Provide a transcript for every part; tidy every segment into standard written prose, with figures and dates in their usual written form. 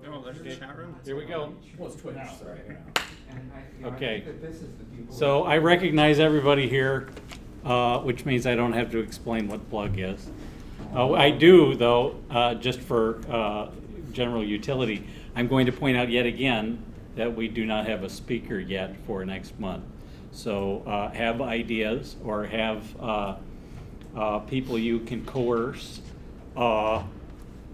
Oh, there's the chat room. Here we go. Well, it's Twitch, sorry. Okay. So I recognize everybody here, which means I don't have to explain what plug is. I do, though, just for general utility, I'm going to point out yet again that we do not have a speaker yet for next month. So have ideas or have people you can coerce.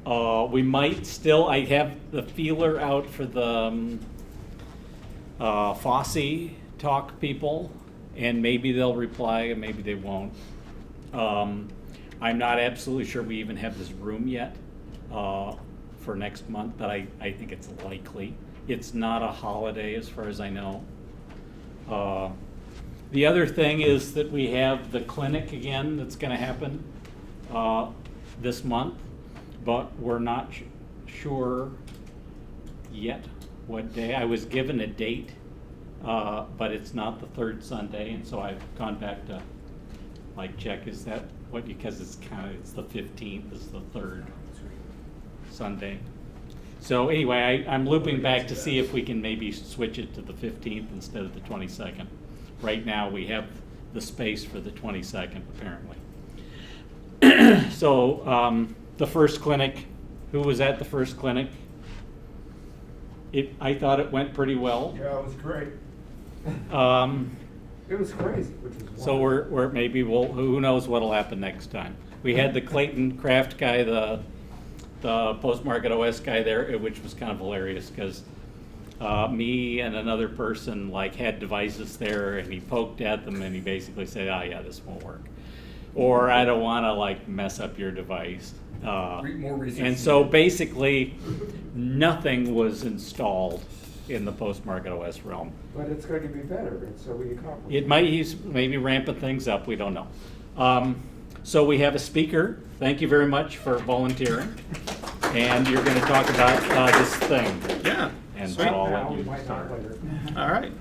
We might still, I have the feeler out for the Fosse talk people, and maybe they'll reply and maybe they won't. I'm not absolutely sure we even have this room yet for next month, but I think it's likely. It's not a holiday as far as I know. The other thing is that we have the clinic again that's going to happen this month, but we're not sure yet what day. I was given a date, but it's not the third Sunday, and so I've gone back to like check, is that what, because it's the 15th is the third Sunday. So anyway, I'm looping back to see if we can maybe switch it to the 15th instead of the 22nd. Right now we have the space for the 22nd apparently. So the first clinic, who was at the first clinic? I thought it went pretty well. Yeah, it was great. It was crazy, which was wonderful. So we're maybe who knows what'll happen next time. We had the Clayton Craft guy, the post-market OS guy there, which was kind of hilarious because me and another person had devices there, and he poked at them and he basically said, "Oh yeah, this won't work," or "I don't want to mess up your device." More research. And so basically, nothing was installed in the post-market OS realm. But it's going to be better, and so we accomplished It might, he's maybe ramping things up, we don't know. So we have a speaker. Thank you very much for volunteering. And you're going to talk about this thing. Yeah. And Sweet. so I'll Now, let we you might not start. later. All right.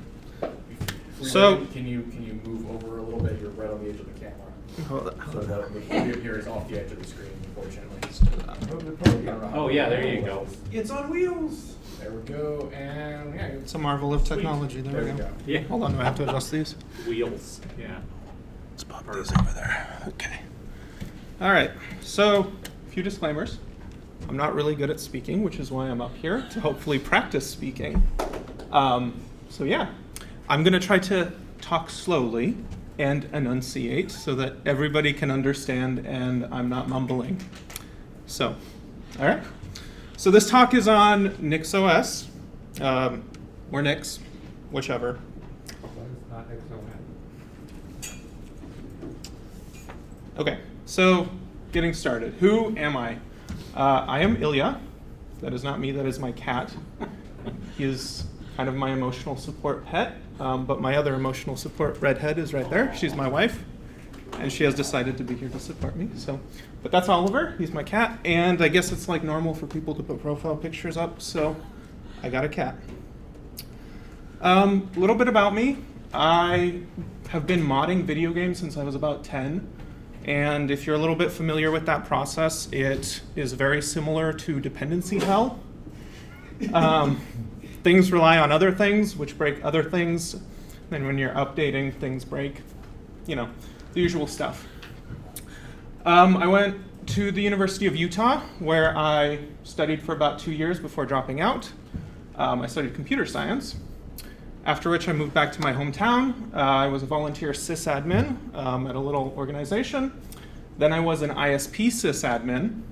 So can you move over a little bit? You're right on the edge of the camera. So the podium here is off the edge of the screen, unfortunately. Move the podium. Oh yeah, there you go. It's on wheels. There we go, and yeah. It's a marvel of technology. There we go. Yeah. Hold on, do I have to adjust these? Wheels, yeah. Let's pop these over there. Okay. All right. So, a few disclaimers. I'm not really good at speaking, which is why I'm up here to hopefully practice speaking. So yeah, I'm going to try to talk slowly and enunciate so that everybody can understand and I'm not mumbling. So, all right. So this talk is on NixOS, or Nix, whichever. But it's not XON. Okay, so getting started. Who am I? I am Ilya. That is not me, that is my cat. He is kind of my emotional support pet, but my other emotional support redhead is right there. She's my wife, and she has decided to be here to support me. But that's Oliver, he's my cat, and I guess it's normal for people to put profile pictures up, so I got a cat. A little bit about me. I have been modding video games since I was about 10. And if you're a little bit familiar with that process, it is very similar to dependency hell. Things rely on other things, which break other things. And when you're updating, things break. The usual stuff. I went to the University of Utah, where I studied for about 2 years before dropping out. I studied computer science. After which I moved back to my hometown. I was a volunteer sysadmin at a little organization. Then I was an ISP sysadmin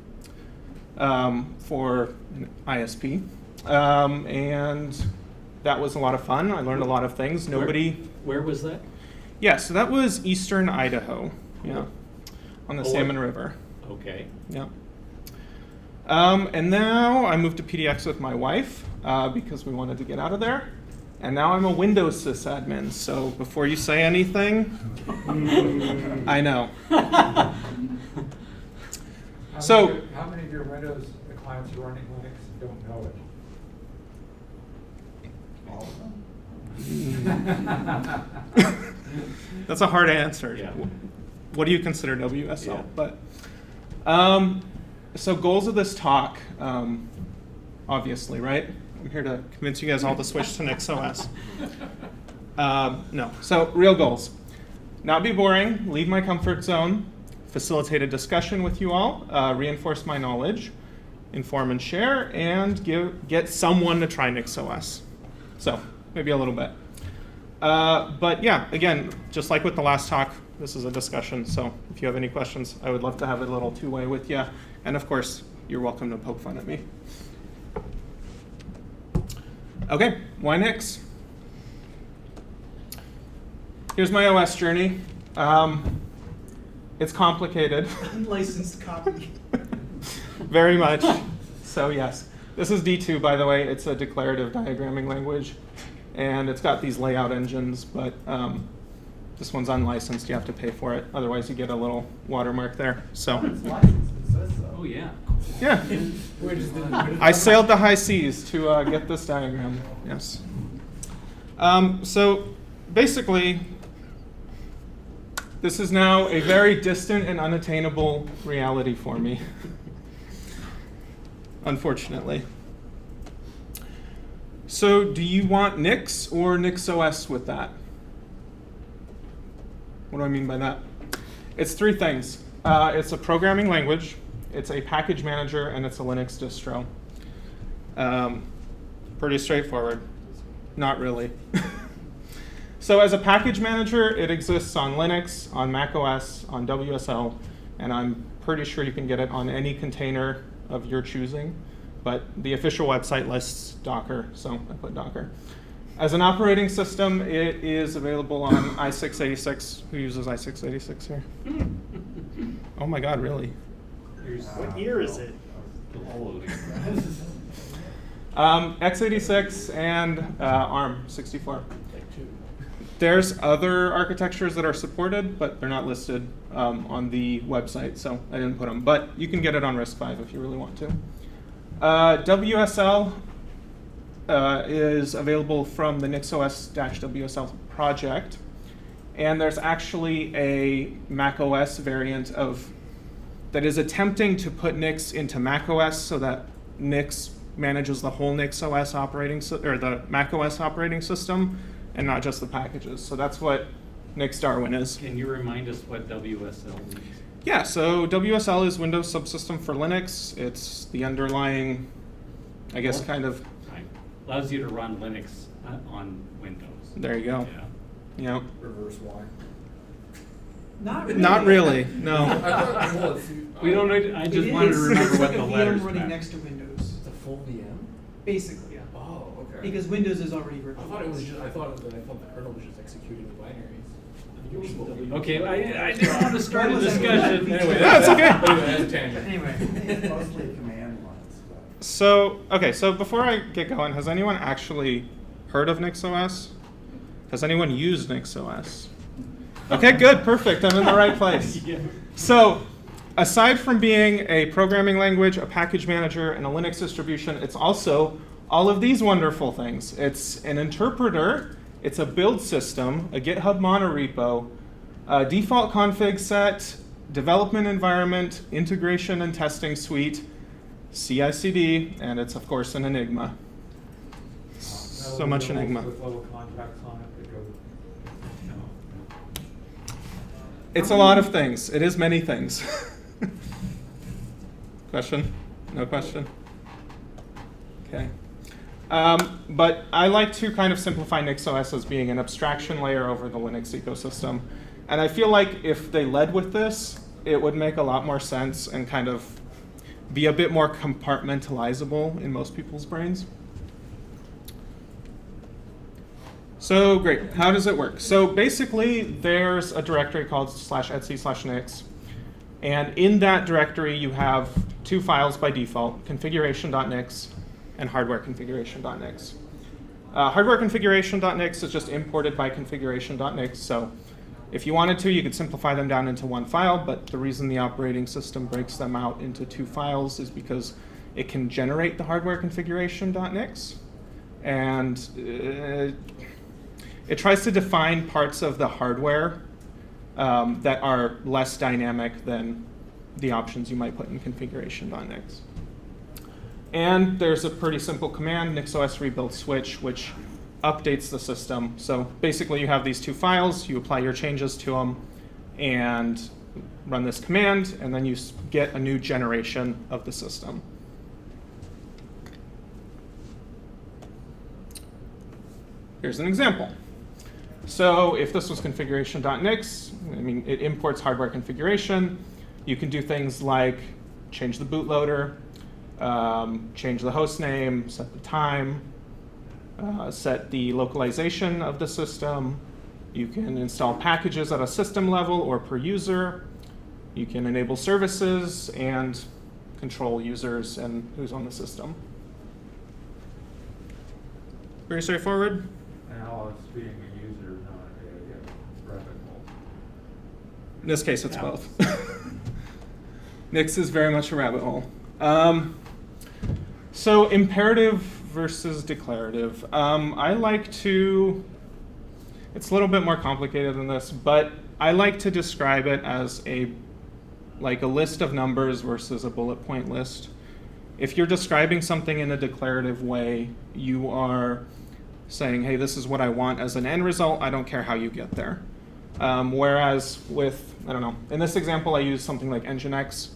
for an ISP. And that was a lot of fun. I learned a lot of things. Where was that? Yeah, so that was eastern Idaho, on the Salmon River. Okay. Yeah. And now I moved to PDX with my wife because we wanted to get out of there. And now I'm a Windows sysadmin, so before you say anything, I know. How many of your Windows clients are running Linux don't know it? All of them? That's a hard answer. Yeah. What do you consider WSL? Yeah. But So goals of this talk, obviously, right? I'm here to convince you guys all to switch to NixOS. No, so real goals. Not be boring, leave my comfort zone, facilitate a discussion with you all, reinforce my knowledge, inform and share, and get someone to try NixOS. So maybe a little bit. But yeah, again, just like with the last talk, this is a discussion. So if you have any questions, I would love to have a little two-way with you. And of course, you're welcome to poke fun at me. Okay, why Nix? Here's my OS journey. It's complicated. Unlicensed copy. Very much. So yes, this is D2, by the way. It's a declarative diagramming language. And it's got these layout engines, but this one's unlicensed. You have to pay for it. Otherwise, you get a little watermark there. So It's licensed, it says so. Oh, yeah. yeah, I sailed the high seas to get this diagram. Yes. So basically, this is now a very distant and unattainable reality for me, unfortunately. So do you want Nix or NixOS with that? What do I mean by that? It's three things. It's a programming language, it's a package manager, and it's a Linux distro. Pretty straightforward. Not really. So as a package manager, it exists on Linux, on macOS, on WSL, and I'm pretty sure you can get it on any container of your choosing. But the official website lists Docker, so I put Docker. As an operating system, it is available on i686. Who uses i686 here? Oh my God, really? What year is it? x86 and ARM 64. There's other architectures that are supported, but they're not listed on the website, so I didn't put them. But you can get it on RISC-V if you really want to. WSL is available from the NixOS-WSL project. And there's actually a macOS variant that is attempting to put Nix into macOS so that Nix manages the whole NixOS or the macOS operating system and not just the packages. So that's what Nix Darwin is. Can you remind us what WSL means? Yeah, so WSL is Windows Subsystem for Linux. It's the underlying, I guess, kind of. Right. Allows you to run Linux on Windows. There you go. Yeah. Yep. Reverse Y. Not really, no. We don't know. I just wanted to remember what the letters VM running meant. next to Windows. It's a full VM? Basically, yeah. Oh, okay. Because Windows is already I written. thought the kernel was just executing the binaries. Okay, I didn't want to start a discussion. Anyway, That's okay. That's a tangent. Anyway. It's mostly command lines, but. So, okay, so before I get going, has anyone actually heard of NixOS? Has anyone used NixOS? Okay, good, perfect, I'm in the right place. Yeah. So, aside from being a programming language, a package manager, and a Linux distribution, it's also all of these wonderful things. It's an interpreter, it's a build system, a GitHub monorepo, a default config set, development environment, integration and testing suite, CI/CD, and it's of course an Enigma. So much Enigma. With little contracts on it that go. It's a lot of things. It is many things. Question? No question? Okay. But I like to kind of simplify NixOS as being an abstraction layer over the Linux ecosystem. And I feel like if they led with this, it would make a lot more sense and kind of be a bit more compartmentalizable in most people's brains. So great, how does it work? So basically, there's a directory called /etc/nix. And in that directory, you have two files by default, configuration.nix and hardware configuration.nix. Hardware configuration.nix is just imported by configuration.nix. So if you wanted to, you could simplify them down into one file. But the reason the operating system breaks them out into two files is because it can generate the hardware configuration.nix. And it tries to define parts of the hardware that are less dynamic than the options you might put in configuration.nix. And there's a pretty simple command, NixOS rebuild switch, which updates the system. So basically you have these two files, you apply your changes to them, and run this command, and then you get a new generation of the system. Here's an example. So if this was configuration.nix, I mean, it imports hardware configuration. You can do things like change the bootloader, change the host name, set the time, set the localization of the system. You can install packages at a system level or per user. You can enable services and control users and who's on the system. Pretty straightforward. Now it's being a user, not a rabbit hole. In this case, it's both. Nix is very much a rabbit hole. So imperative versus declarative. I like to, it's a little bit more complicated than this, but I like to describe it as like a list of numbers versus a bullet point list. If you're describing something in a declarative way, you are saying, hey, this is what I want as an end result. I don't care how you get there. Whereas with, I don't know, in this example, I use something like Nginx.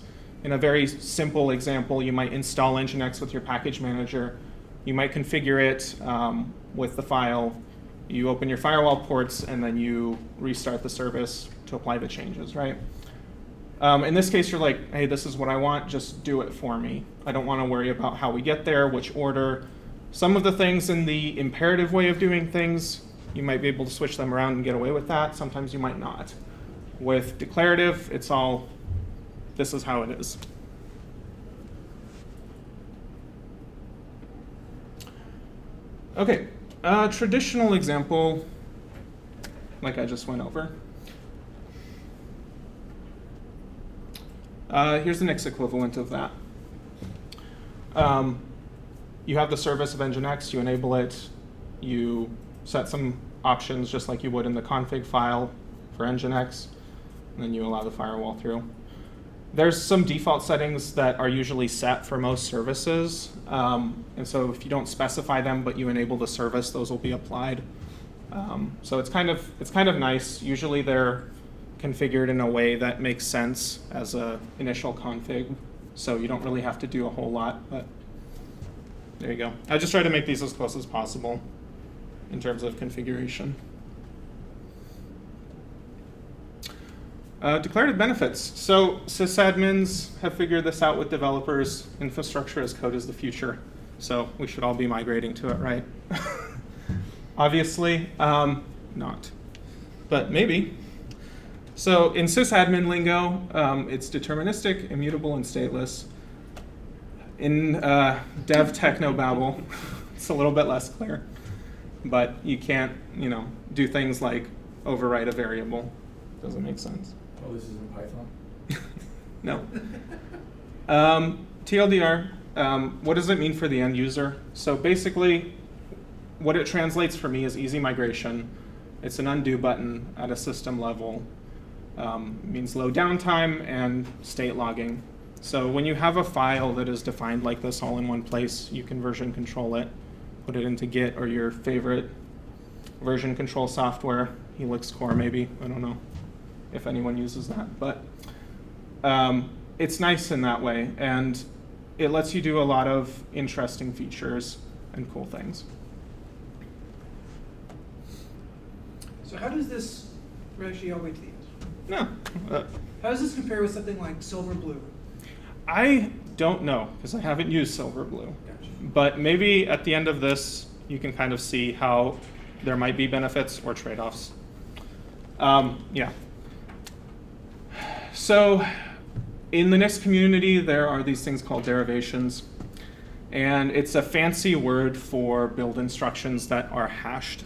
In a very simple example, you might install Nginx with your package manager. You might configure it with the file. You open your firewall ports, and then you restart the service to apply the changes, right? In this case, you're like, hey, this is what I want. Just do it for me. I don't want to worry about how we get there, which order. Some of the things in the imperative way of doing things, you might be able to switch them around and get away with that. Sometimes you might not. With declarative, it's all, this is how it is. Okay, traditional example, like I just went over. Here's the Nix equivalent of that. You have the service of Nginx, you enable it, you set some options just like you would in the config file for Nginx, and then you allow the firewall through. There's some default settings that are usually set for most services, and so if you don't specify them but you enable the service, those will be applied. So it's kind of nice. Usually they're configured in a way that makes sense as a initial config, so you don't really have to do a whole lot, but there you go. I just try to make these as close as possible in terms of configuration. Declarative benefits. So sysadmins have figured this out with developers. Infrastructure as code is the future. So we should all be migrating to it, right? Obviously, not. But maybe. So in sysadmin lingo, it's deterministic, immutable, and stateless. In dev technobabble, it's a little bit less clear. But you can't, do things like overwrite a variable. Doesn't make sense. Oh, this is in Python? No. TLDR, what does it mean for the end user? So basically, what it translates for me is easy migration. It's an undo button at a system level. It means low downtime and state logging. So when you have a file that is defined like this all in one place, you can version control it, put it into Git or your favorite version control software, Helix Core maybe, I don't know if anyone uses that, but it's nice in that way, and it lets you do a lot of interesting features and cool things. So how does this, we're actually all the way to the end. No. How does this compare with something like Silverblue? I don't know, because I haven't used Silverblue. Gotcha. But maybe at the end of this, you can kind of see how there might be benefits or trade-offs. Yeah. So in the Nix community, there are these things called derivations. And it's a fancy word for build instructions that are hashed.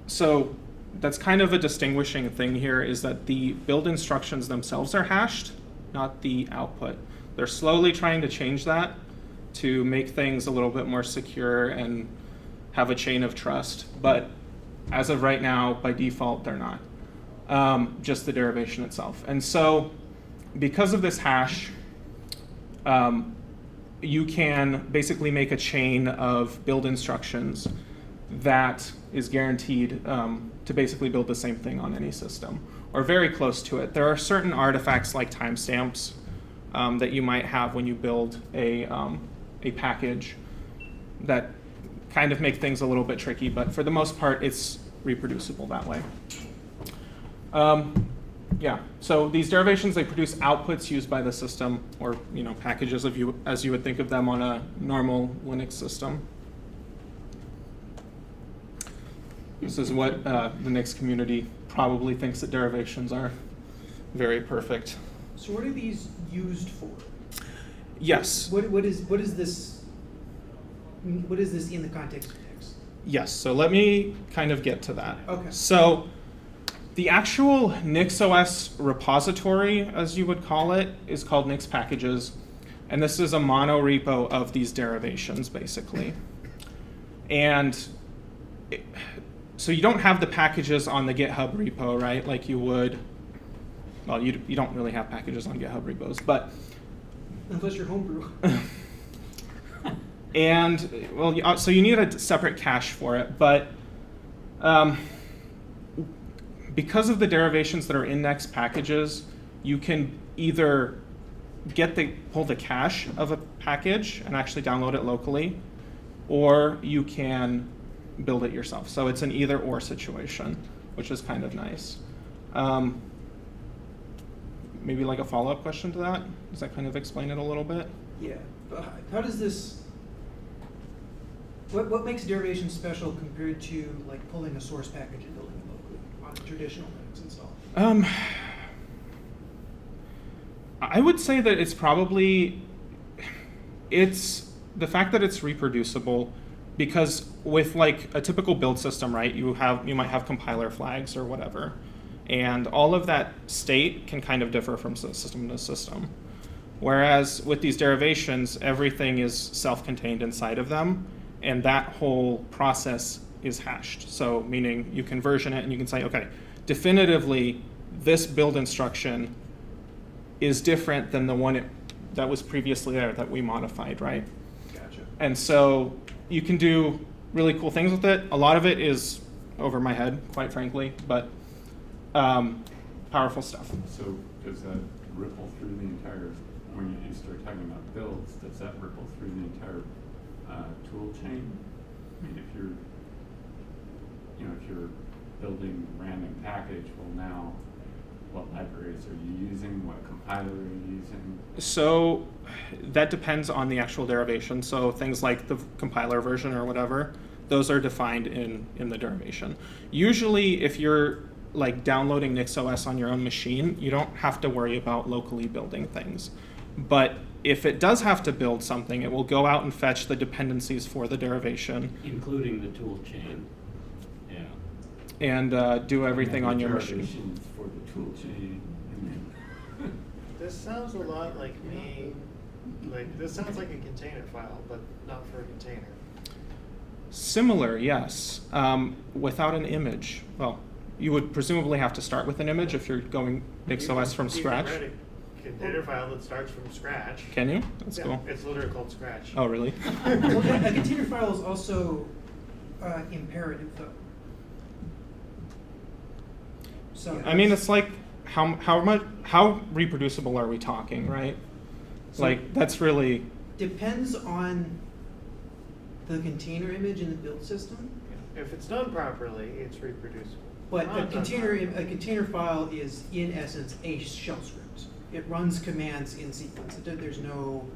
So that's kind of a distinguishing thing here, is that the build instructions themselves are hashed, not the output. They're slowly trying to change that to make things a little bit more secure and have a chain of trust. But as of right now, by default, they're not. just the derivation itself. And so because of this hash, you can basically make a chain of build instructions that is guaranteed to basically build the same thing on any system, or very close to it. There are certain artifacts like timestamps that you might have when you build a package that kind of make things a little bit tricky, but for the most part, it's reproducible that way. Yeah, so these derivations, they produce outputs used by the system, or packages as you would think of them on a normal Linux system. This is what the Nix community probably thinks that derivations are. Very perfect. So what are these used for? Yes. What is this in the context of Nix? Yes, so let me kind of get to that. Okay. So the actual NixOS repository, as you would call it, is called Nix packages. And this is a mono repo of these derivations, basically. And so you don't have the packages on the GitHub repo, right? Like you would, well, you don't really have packages on GitHub repos, but. Unless you're homebrew. And, well, so you need a separate cache for it, but because of the derivations that are in Nix packages, you can either pull the cache of a package and actually download it locally, or you can build it yourself. So it's an either or situation, which is kind of nice. Maybe like a follow-up question to that? Does that kind of explain it a little bit? Yeah, but how does this, what makes derivation special compared to like pulling a source package and building it locally on a traditional Linux install? I would say that it's the fact that it's reproducible, because with like a typical build system, right, you might have compiler flags or whatever, and all of that state can kind of differ from system to system. Whereas with these derivations, everything is self-contained inside of them, and that whole process is hashed. So meaning you can version it and you can say, okay, definitively this build instruction is different than the one that was previously there that we modified, right? Gotcha. And so you can do really cool things with it. A lot of it is over my head, quite frankly, but powerful stuff. So does that ripple through the entire, when you start talking about builds, does that ripple through the entire tool chain? I mean, if you're building a random package, well now, what libraries are you using? What compiler are you using? So that depends on the actual derivation. So things like the compiler version or whatever, those are defined in the derivation. Usually if you're like downloading NixOS on your own machine, you don't have to worry about locally building things. But if it does have to build something, it will go out and fetch the dependencies for the derivation. Including the tool chain. Yeah. And do everything on your machine. Derivations for the tool chain. This sounds a lot like me, this sounds like a container file, but not for a container. Similar, yes, without an image. Well, you would presumably have to start with an image if you're going NixOS from scratch. You can write a container file that starts from scratch. Can you? That's cool. It's literally called Scratch. Oh, really? Well, a container file is also imperative, though. So I mean, it's like how reproducible are we talking, right? So like that's really depends on the container image in the build system. If it's done properly, it's reproducible. But Not a done container properly. file is in essence a shell script. It runs commands in sequence. There's no.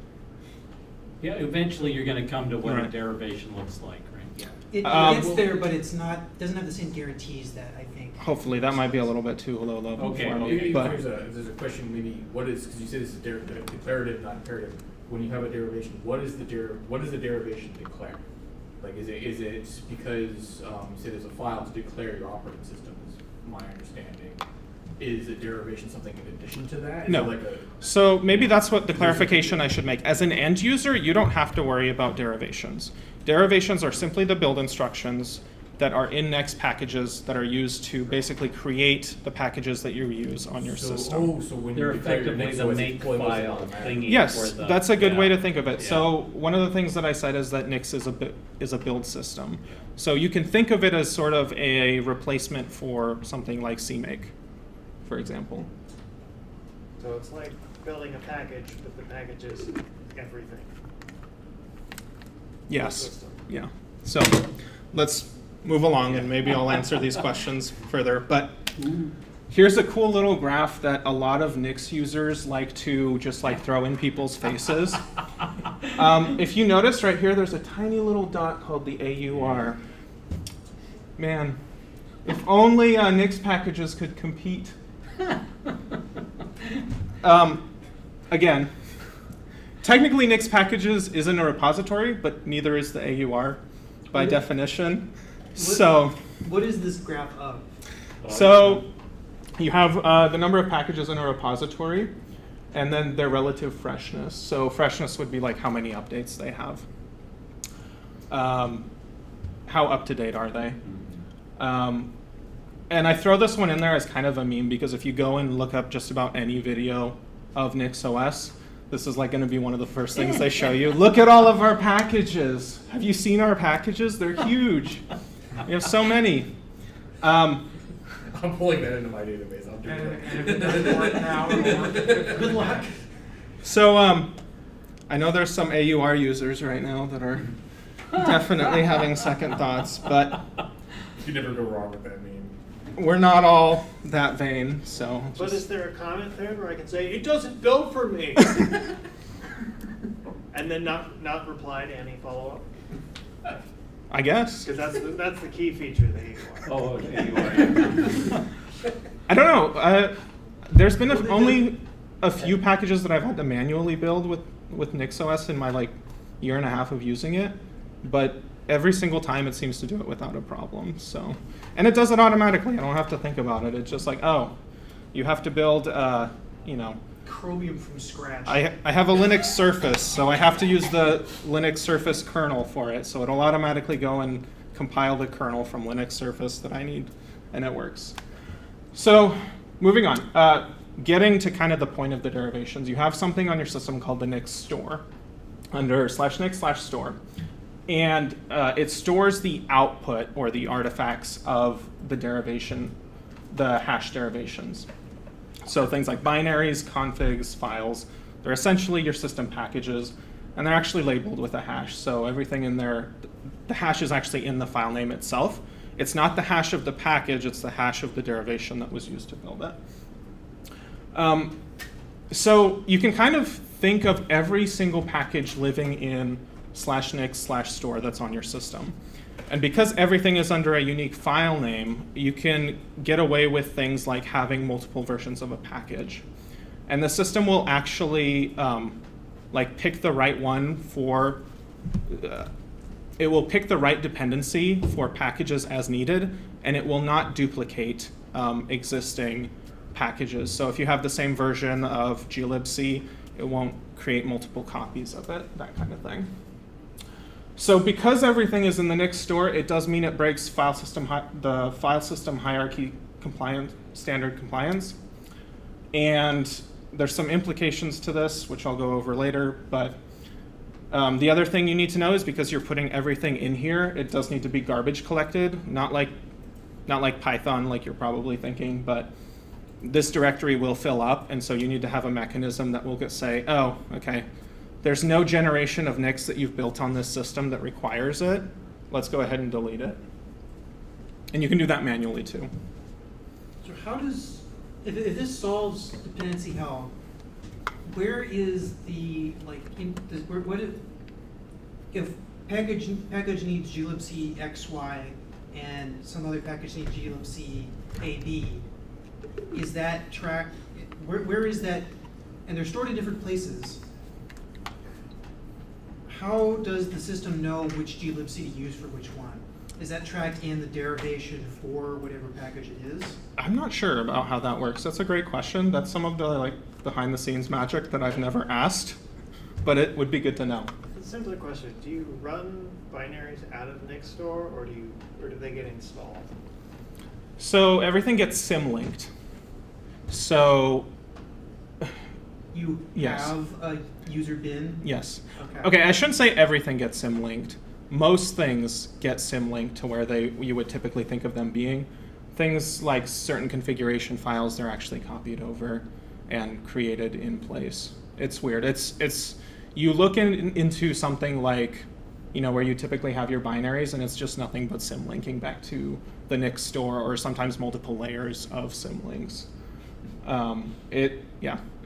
Yeah, eventually you're going to come to what a Right. derivation looks like, right? Yeah. It's there, but it's not. Doesn't have the same guarantees that I think. hopefully that might be a little bit too low level Okay, for well, me. If But there's a question, maybe what is, because you said this is declarative, not imperative. When you have a derivation, what does the derivation declare? Like, is it because you say there's a file to declare your operating system? Is my understanding. Is a derivation something in addition to that? Is no. it like a, so maybe that's what the clarification I should make. As an end user, you don't have to worry about derivations. Derivations are simply the build instructions that are in Nix packages that are used to basically create the packages that you use on your system. So when They're you declare your effectively Nix the OS, make deploy those file automatically. thingy. Yes, for the- that's a good way yeah. to think of it. Yeah. So one of the things that I said is that Nix is a build system. So you can think of it as sort of a replacement for something like CMake, for example. So it's like building a package, but the package is everything. Yes. System. Yeah. So let's move along and maybe I'll answer these questions further. But here's a cool little graph that a lot of Nix users like to just like throw in people's faces. If you notice right here, there's a tiny little dot called the AUR. Man, if only Nix packages could compete. Again, technically Nix packages isn't a repository, but neither is the AUR by definition. So What is this graph of? so you have the number of packages in a repository, and then their relative freshness. So freshness would be like how many updates they have. How up to date are they? And I throw this one in there as kind of a meme because if you go and look up just about any video of NixOS, this is like going to be one of the first things they show you. Look at all of our packages. Have you seen our packages? They're huge. We have so many. I'm pulling that into my database. I'm doing And that. if it doesn't work now, it'll work. Good luck. So I know there's some AUR users right now that are definitely having second thoughts, but You never go wrong with that meme. we're not all that vain, so But just- is there a comment there where I can say, it doesn't build for me? And then not reply to any follow-up? I guess. Because that's the key feature of the AUR. Oh, anyway. I don't know. There's been only a few packages that I've had to manually build with NixOS in my like year and a half of using it, but every single time it seems to do it without a problem. So, and it does it automatically. I don't have to think about it. It's just like, oh, you have to build, you know, Chromium from scratch. I have a Linux Surface, so I have to use the Linux Surface kernel for it. So it'll automatically go and compile the kernel from Linux Surface that I need, and it works. So moving on, getting to kind of the point of the derivations, you have something on your system called the Nix store under /nix/store. And it stores the output or the artifacts of the derivation, the hash derivations. So things like binaries, configs, files, they're essentially your system packages, and they're actually labeled with a hash. So everything in there, the hash is actually in the file name itself. It's not the hash of the package, it's the hash of the derivation that was used to build it. So you can kind of think of every single package living in /nix/store that's on your system. And because everything is under a unique file name, you can get away with things like having multiple versions of a package. And the system will actually like pick the right one for, it will pick the right dependency for packages as needed, and it will not duplicate existing packages. So if you have the same version of glibc, it won't create multiple copies of it, that kind of thing. So because everything is in the Nix store, it does mean it breaks the file system hierarchy standard compliance. And there's some implications to this, which I'll go over later. But the other thing you need to know is because you're putting everything in here, it does need to be garbage collected, not like Python, like you're probably thinking, but this directory will fill up, and so you need to have a mechanism that will say, oh, okay, there's no generation of Nix that you've built on this system that requires it. Let's go ahead and delete it. And you can do that manually too. So how does, if this solves dependency hell, where is the, like, what if package needs glibc XY and some other package needs glibc AB, is that tracked, where is that, and they're stored in different places. How does the system know which glibc to use for which one? Is that tracked in the derivation for whatever package it is? I'm not sure about how that works. That's a great question. That's some of the like behind the scenes magic that I've never asked, but it would be good to know. simpler question. Do you run binaries out of NixStore, or do they get installed? So everything gets sim-linked. So You Yes. have a user bin? yes. Okay. Okay, I shouldn't say everything gets sim-linked. Most things get sim-linked to where you would typically think of them being. Things like certain configuration files, they're actually copied over and created in place. It's weird. It's you look into something like, where you typically have your binaries, and it's just nothing but sim-linking back to the Nix store, or sometimes multiple layers of sim-links.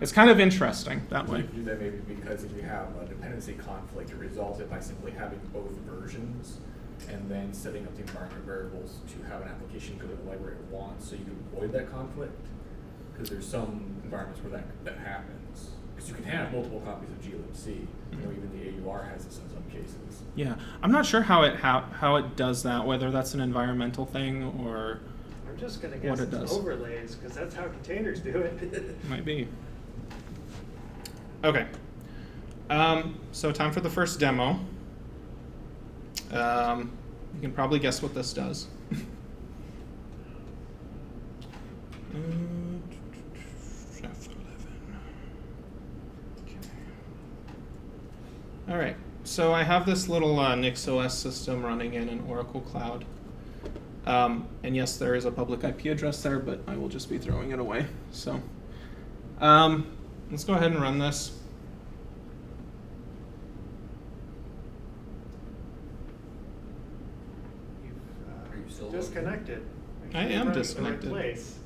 It's kind of interesting that way. You do that maybe because if you have a dependency conflict, it resolves it by simply having both versions and then setting up the environment variables to have an application go to the library it wants, so you can avoid that conflict. Because there's some environments where that happens. Because you can have multiple copies of glibc. Even the AUR has this in some cases. Yeah, I'm not sure how it does that, whether that's an environmental thing or I'm just going to what guess it it's does. overlays, because that's how containers do it. Might be. Okay. So time for the first demo. You can probably guess what this does. All right, so I have this little NixOS system running in an Oracle cloud. And yes, there is a public IP address there, but I will just be throwing it away. So let's go ahead and run this. Are you still disconnected? Make I sure you're am running disconnected. The right place.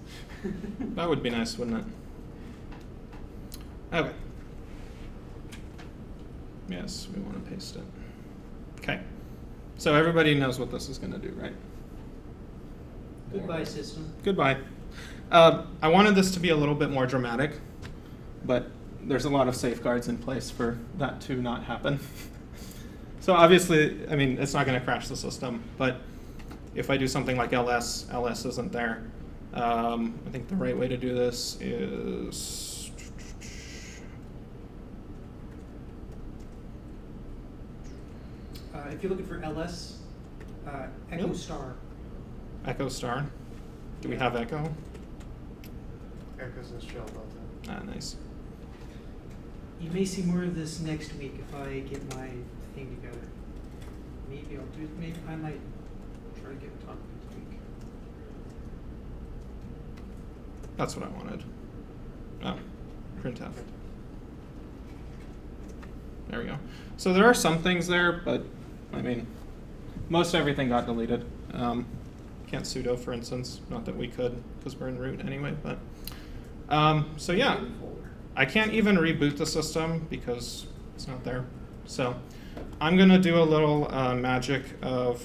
That would be nice, wouldn't it? Okay. Yes, we want to paste it. Okay. So everybody knows what this is going to do, right? Goodbye, system. Goodbye. I wanted this to be a little bit more dramatic, but there's a lot of safeguards in place for that to not happen. So obviously, I mean, it's not going to crash the system, but if I do something like ls isn't there. I think the right way to do this is If you're looking for ls, echo Yep. star. echo star. Do we have echo? Echoes and shell built in. Ah, nice. You may see more of this next week if I get my thing together. Maybe I'll do. Maybe I might try to get a talk next week. That's what I wanted. Oh, printf. There we go. So there are some things there, but I mean, most everything got deleted. Can't sudo, for instance. Not that we could, because we're in root anyway. But so yeah, I can't even reboot the system because it's not there. So I'm gonna do a little magic of.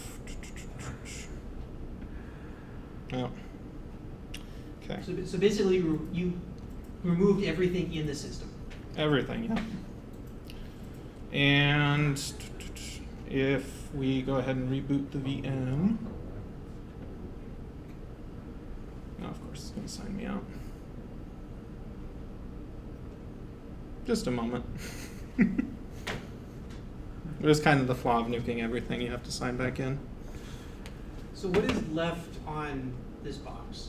Oh. Okay. So basically, you removed everything in the system. Everything, yeah. And if we go ahead and reboot the VM, now of course it's going to sign me out. Just a moment. It was kind of the flaw of nuking everything. You have to sign back in. So what is left on this box?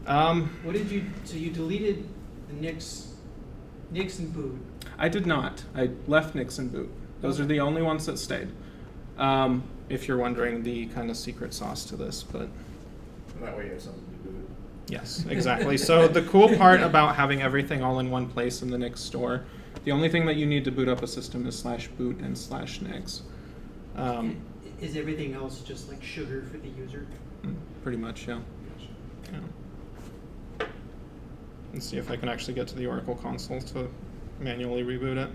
What did you? So you deleted the Nix and boot. I did not. I left Nix and boot. Those are the only ones that stayed. If you're wondering the kind of secret sauce to this, but That way you have something to do. yes, exactly. So the cool part about having everything all in one place in the Nix store, the only thing that you need to boot up a system is /boot and /nix. Is everything else just like sugar for the user? Pretty much, yeah. Let's see if I can actually get to the Oracle console to manually reboot it.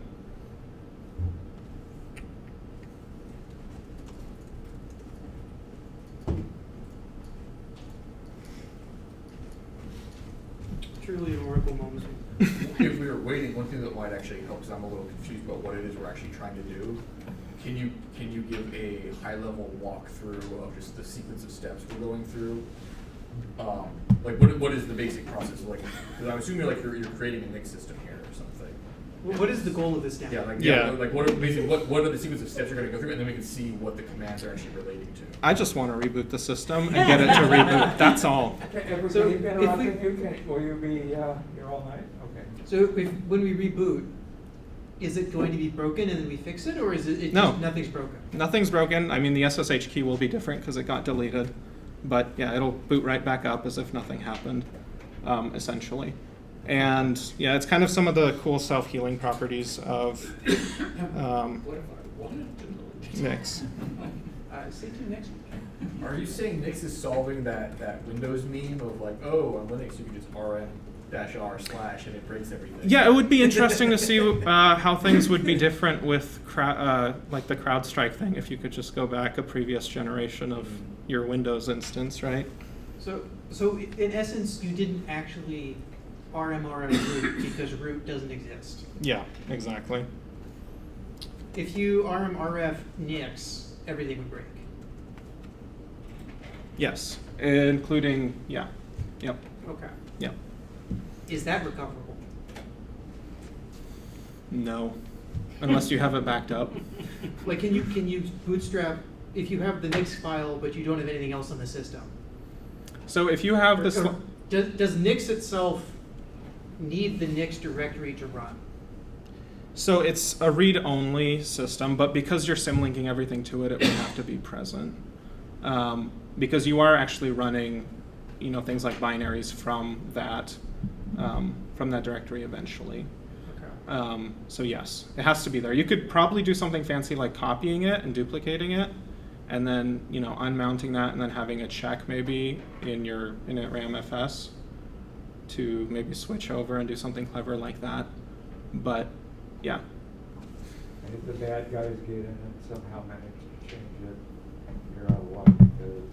Truly an Oracle moment. If we were waiting, one thing that might actually help, because I'm a little confused about what it is we're actually trying to do. Can you give a high-level walkthrough of just the sequence of steps we're going through? Like what is the basic process like? Because I'm assuming like you're creating a Nix system here or something. What is the goal of this demo? Yeah, like, Yeah. like what are basically what are the sequence of steps you're gonna go through, and then we can see what the commands are actually relating to. I just want to reboot the system and get it to reboot. That's all. Everybody So, interrupting if you, will you be here all night? Okay. So when we reboot, is it going to be broken and then we fix it, or is it No. just nothing's broken? Nothing's broken. I mean, the SSH key will be different because it got deleted. But yeah, it'll boot right back up as if nothing happened, essentially. And yeah, it's kind of some of the cool self-healing properties of What if I wanted to know? Nix. Stay tuned next week. Are you saying Nix is solving that Windows meme of like, oh, on Linux you can just rm-r/ and it breaks everything? Yeah, it would be interesting to see how things would be different with like the CrowdStrike thing, if you could just go back a previous generation of your Windows instance, right? So in essence, you didn't actually RMRF root because root doesn't exist. Yeah, exactly. If you RMRF Nix, everything would break. Yes, including, yeah, yep, Okay. yep. Is that recoverable? No, unless you have it backed up. Like, can you bootstrap if you have the Nix file but you don't have anything else on the system? So if you have this, Or does Nix itself need the Nix directory to run? so it's a read-only system, but because you're symlinking everything to it, it would have to be present. Because you are actually running, things like binaries from that directory eventually. Okay. So yes, it has to be there. You could probably do something fancy like copying it and duplicating it, and then unmounting that, and then having a check maybe in your init ramfs to maybe switch over and do something clever like that. But yeah, And if the bad guys get in and somehow manage to change it, you're out of luck because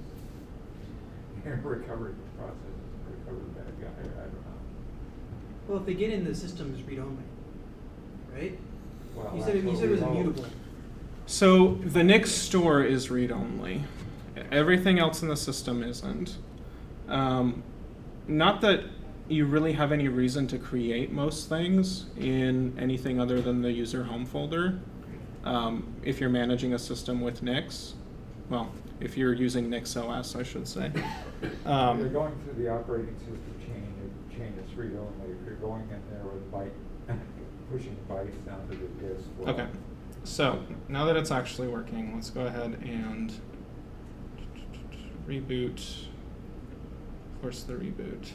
your recovery process is to recover the bad guy. I don't know. Well, if they get in, the system is read-only, right? Well, You that's said what it we was hope. immutable. so the Nix store is read-only. Everything else in the system isn't. Not that you really have any reason to create most things in anything other than the user home folder. If you're managing a system with Nix, well, if you're using NixOS, I should say. If you're going through the operating system chain is read-only. If you're going in there with pushing bytes down to the disk. Well, Okay, so now that it's actually working, let's go ahead and reboot. Force the reboot.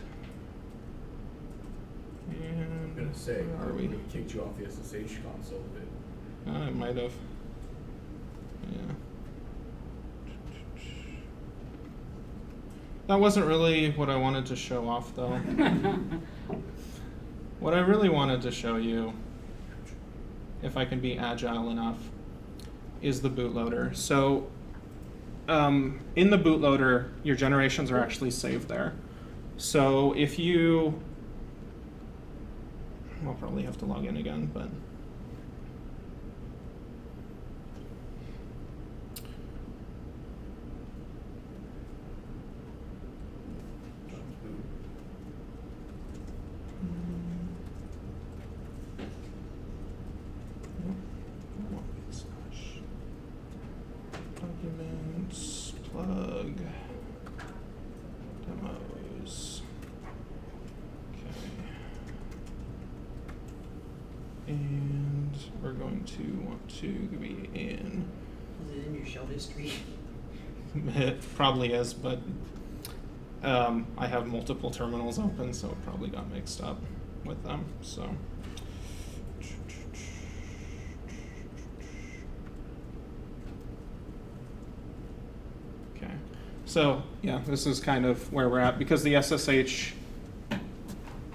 And I'm gonna say, where are we? We kicked you off the SSH console a bit. It might have. Yeah. That wasn't really what I wanted to show off, though. What I really wanted to show you, if I can be agile enough, is the bootloader. So in the bootloader, your generations are actually saved there. So if you, I'll probably have to log in again, but documents, plug, demos. Okay. And we're going to want to be in. Is it in your shell history? It probably is, but I have multiple terminals open, so it probably got mixed up with them. So. Okay. So yeah, this is kind of where we're at because the SSH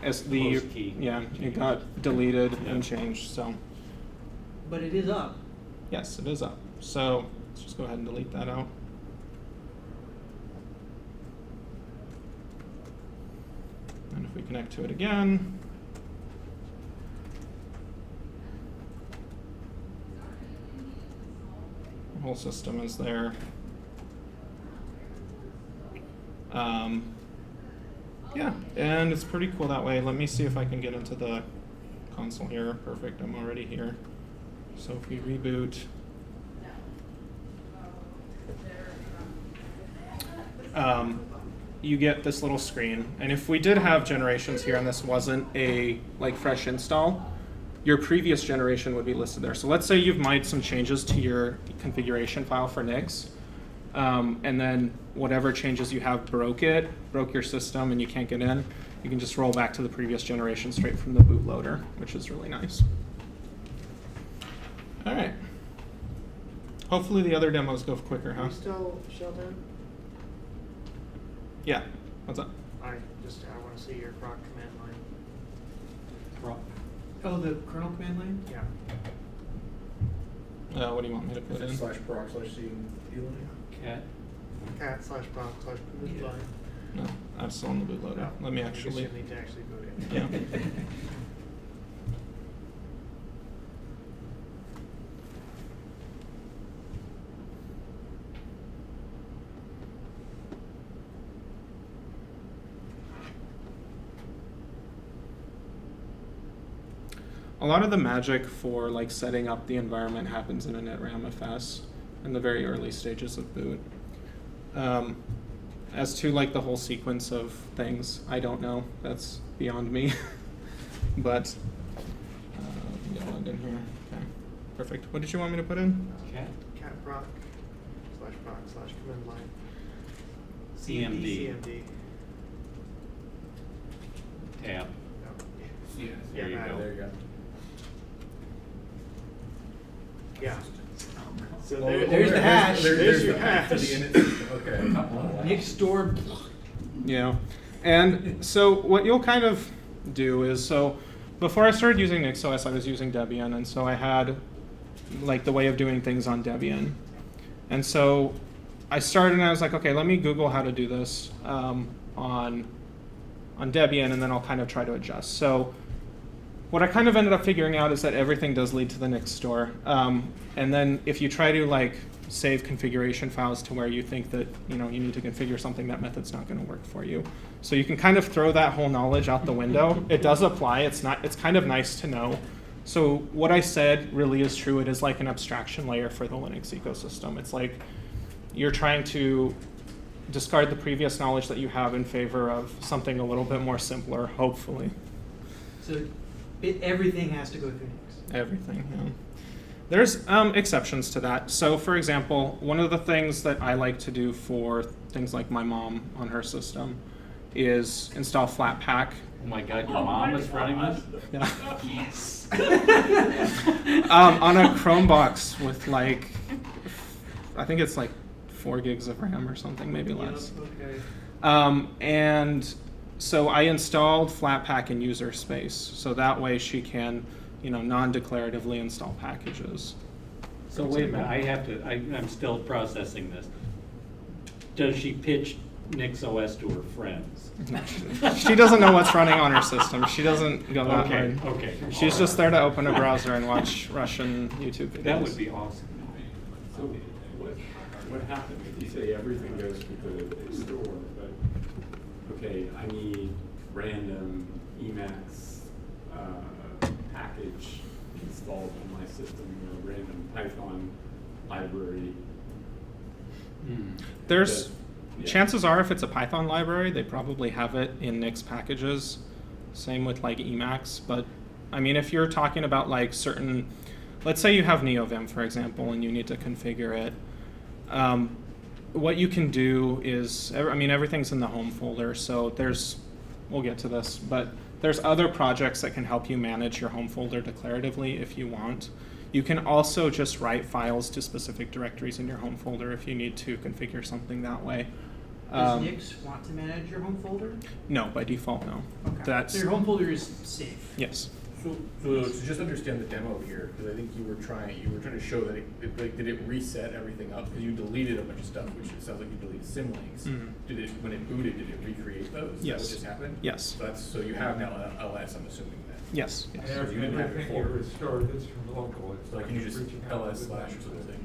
as the Host key it got deleted and changed. So But it is up. yes, it is up. So let's just go ahead and delete that out. And if we connect to it again, the whole system is there. Yeah, and it's pretty cool that way. Let me see if I can get into the console here. Perfect, I'm already here. So if we reboot, you get this little screen. And if we did have generations here and this wasn't a like fresh install, your previous generation would be listed there. So let's say you've made some changes to your configuration file for Nix, and then whatever changes you have broke your system and you can't get in, you can just roll back to the previous generation straight from the bootloader, which is really nice. All right. Hopefully the other demos go quicker, Are huh? you still shut in? Yeah. What's up? I want to see your proc command line. Oh, the kernel command line? Yeah. What do you want me to put in? /proc/c Ilya. Cat. cat/proc/command line. No, I'm still on the bootloader. No, Let me I guess actually. you need to actually boot it. Yeah. A lot of the magic for like setting up the environment happens in a netramfs in the very early stages of boot. As to like the whole sequence of things, I don't know. That's beyond me. But get logged in here. Okay, perfect. What did you want me to put in? Cat. cat/proc/proc/command line. CMD. CMD. Tab. No. Yeah, There you go. There you go. Yeah. So Oh, there's the hash. There's your the hash. to the init system. Okay. Nix store. Yeah. And so what you'll kind of do is, so before I started using NixOS, I was using Debian, and so I had like the way of doing things on Debian. And so I started and I was like, okay, let me Google how to do this on Debian, and then I'll kind of try to adjust. So what I kind of ended up figuring out is that everything does lead to the Nix store. And then if you try to like save configuration files to where you think that you need to configure something, that method's not going to work for you. So you can kind of throw that whole knowledge out the window. It does apply. It's kind of nice to know. So what I said really is true. It is like an abstraction layer for the Linux ecosystem. It's like you're trying to discard the previous knowledge that you have in favor of something a little bit more simpler, hopefully. So everything has to go through Nix. Everything, yeah. There's exceptions to that. So for example, one of the things that I like to do for things like my mom on her system is install Flatpak. Oh my God, your mom is running this? Yeah. Yes. On a Chromebox with like, I think it's like 4 gigs of RAM or something, maybe less. Okay. And so I installed Flatpak in user space, so that way she can, non-declaratively install packages. So wait a minute, I'm still processing this. Does she pitch NixOS to her friends? She doesn't know what's running on her system. She doesn't go that Okay, hard. okay. She's just there to open a browser and watch Russian YouTube videos. That would be awesome. So what happens if you say everything goes to the store, but okay, I need random Emacs package installed on my system, or a random Python library. There's Yeah. chances are if it's a Python library, they probably have it in Nix packages. Same with like Emacs, but I mean, if you're talking about like certain, let's say you have NeoVim, for example, and you need to configure it. What you can do is, everything's in the home folder, so we'll get to this, but there's other projects that can help you manage your home folder declaratively if you want. You can also just write files to specific directories in your home folder if you need to configure something that way. Does Nix want to manage your home folder? No, by default, no. Okay. So your home folder is safe. Yes. So to just understand the demo here, because I think you were trying to show that did it reset everything up? Because you deleted a bunch of stuff, which it sounds like you deleted symlinks. Mhm. When it booted, did it recreate those? Is Yes. that what just happened? Yes. So you have now LS, I'm assuming then. Yes. And Yes. you didn't have it everything you before. restored is from local. It's So like not you just reaching out LS to the slash or master. something.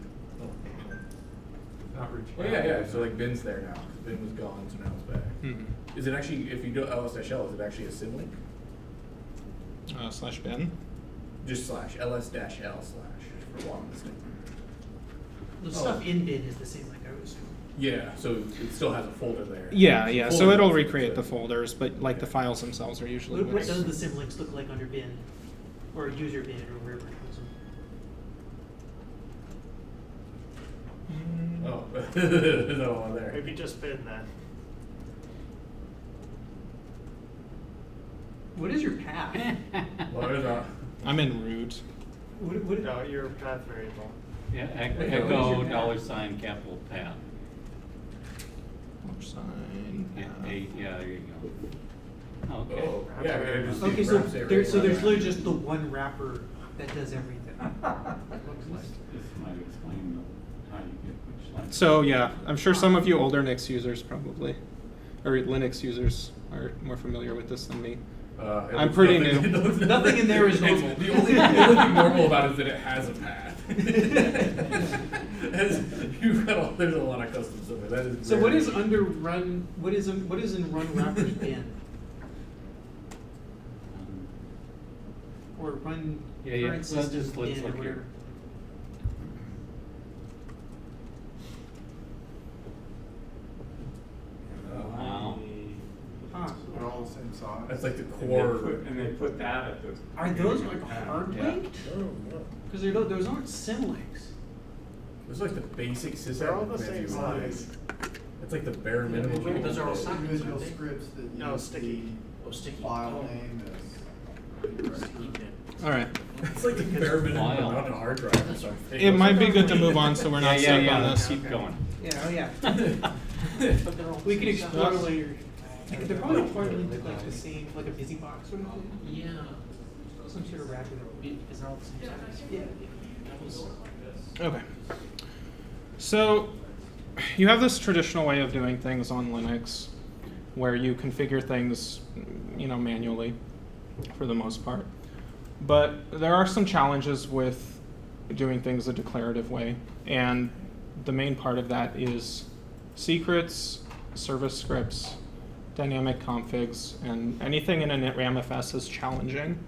Not reaching Oh out yeah, to yeah. the So like bin's there now. Bin was gone, so now it's back. Mhm. Is it actually, if you do LS-L, is it actually a symlink? /bin. just slash, ls-l slash for long listing. The stuff in bin is the same, like I was. Yeah, so it still has a folder there. Yeah, yeah. So Folder it'll is- recreate the folders, but like the files themselves are usually. What what's- does the symlinks look like under bin? Or user bin, or wherever it goes in? Oh, there's no one there. Maybe just bin then. What is your path? Well, there's not. I'm in root. What, No, your path variable. Yeah, What is echo your path? $, capital path. Sign. Yeah, yeah, there you go. Okay. Oh, yeah, I just Okay, do so wraps area there's right literally there. just the one wrapper that does everything. This might explain how you get which line. So yeah, I'm sure some of you older Nix users probably, or Linux users are more familiar with this than me. It I'm looks pretty nothing- new. it looks- Nothing in there is it's- normal. The only thing normal about it is that it has a path. There's a lot of custom stuff there. That is So what very- is under run? What is in run wrappers bin? Or run Yeah, yeah. current Well, system just let's bin or look here. whatever? Wow. Huh. They're all the same size. That's like the And they core. put- And they put that at the. Are those beginning like of hard path. linked? Because those aren't symlinks. It's like the basic system. They're all the same size. It's like the bare minimum. Wait, those are all The sockets, individual aren't they? scripts that No, use sticky. Oh, sticky. the file Oh. name as. All right. It's like the bare minimum Wild. amount of hard drive or something. It might be good to move on so we're not Yeah, stuck on let's this. keep going. Yeah, oh yeah. We can explore later. They're probably part linked like the same, like a busy box sort of thing. Yeah. Some sort of wrapping. Is that all the same size? Yeah. Okay. So you have this traditional way of doing things on Linux where you configure things, manually for the most part. But there are some challenges with doing things a declarative way. And the main part of that is secrets, service scripts, dynamic configs, and anything in a ramfs is challenging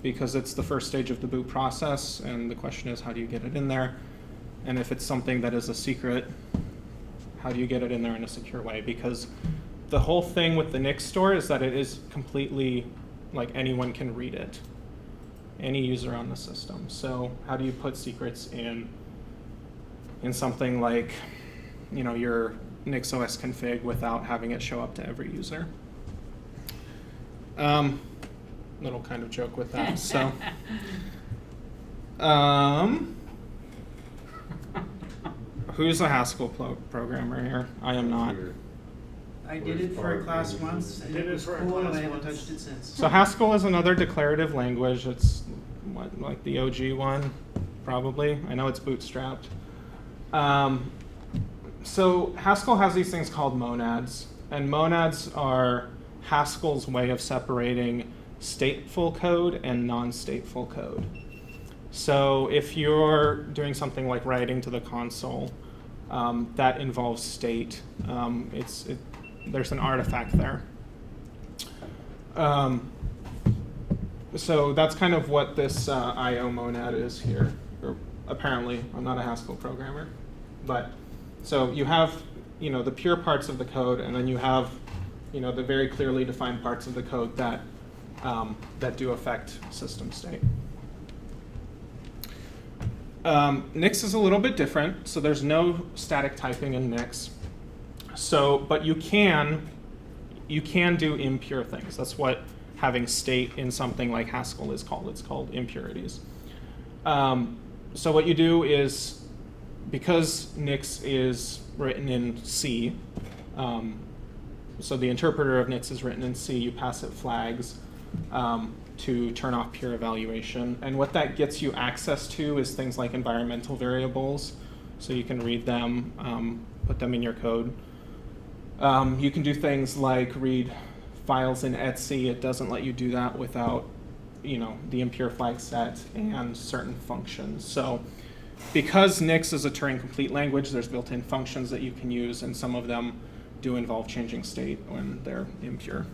because it's the first stage of the boot process, and the question is, how do you get it in there? And if it's something that is a secret, how do you get it in there in a secure way? Because the whole thing with the Nix store is that it is completely, like, anyone can read it, any user on the system. So how do you put secrets in something like, your NixOS config without having it show up to every user? Little kind of joke with that. So, who's a Haskell programmer here? I am not. I did it for a class once, and Did it it was for a cool, and class I haven't once. touched it since. So Haskell is another declarative language. It's like the OG one, probably. I know it's bootstrapped. So Haskell has these things called monads, and monads are Haskell's way of separating stateful code and non-stateful code. So if you're doing something like writing to the console, that involves state. There's an artifact there. So that's kind of what this IO monad is here. Or apparently, I'm not a Haskell programmer, but so you have the pure parts of the code, and then you have the very clearly defined parts of the code that do affect system state. Nix is a little bit different, so there's no static typing in Nix. So, but you can do impure things. That's what having state in something like Haskell is called. It's called impurities. So what you do is, because Nix is written in C, so the interpreter of Nix is written in C, you pass it flags to turn off pure evaluation. And what that gets you access to is things like environmental variables. So you can read them, put them in your code. You can do things like read files in etc. It doesn't let you do that without, the impure flag set and certain functions. So because Nix is a Turing complete language, there's built-in functions that you can use, and some of them do involve changing state when they're impure.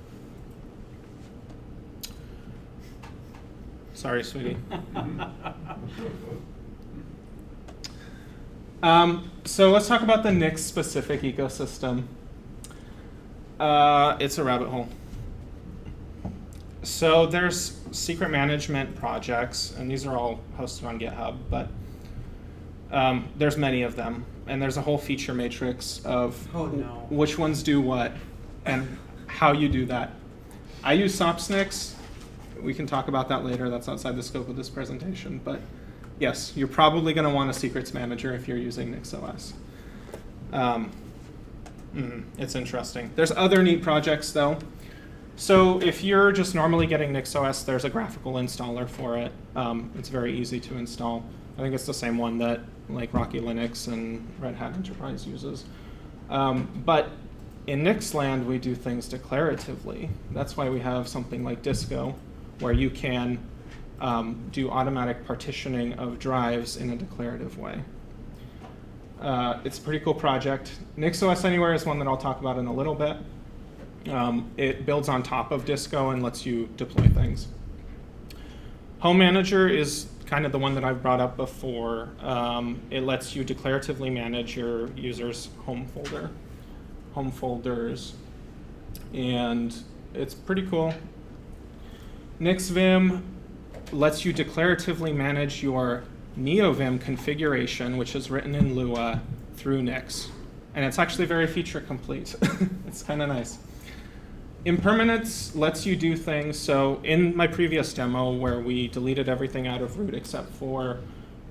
Sorry, sweetie. So let's talk about the Nix specific ecosystem. It's a rabbit hole. So there's secret management projects, and these are all hosted on GitHub, but there's many of them. And there's a whole feature matrix of which ones do what and how you do that. I use SOPSNix. We can talk about that later. That's outside the scope of this presentation. But yes, you're probably going to want a secrets manager if you're using NixOS. It's interesting. There's other neat projects, though. So if you're just normally getting NixOS, there's a graphical installer for it. It's very easy to install. I think it's the same one that like Rocky Linux and Red Hat Enterprise uses. But in Nixland, we do things declaratively. That's why we have something like Disco, where you can do automatic partitioning of drives in a declarative way. It's a pretty cool project. NixOS Anywhere is one that I'll talk about in a little bit. It builds on top of Disco and lets you deploy things. Home Manager is kind of the one that I've brought up before. It lets you declaratively manage your user's home folder, home folders, and it's pretty cool. NixVim lets you declaratively manage your NeoVim configuration, which is written in Lua through Nix. And it's actually very feature complete. It's kind of nice. Impermanence lets you do things. So in my previous demo where we deleted everything out of root except for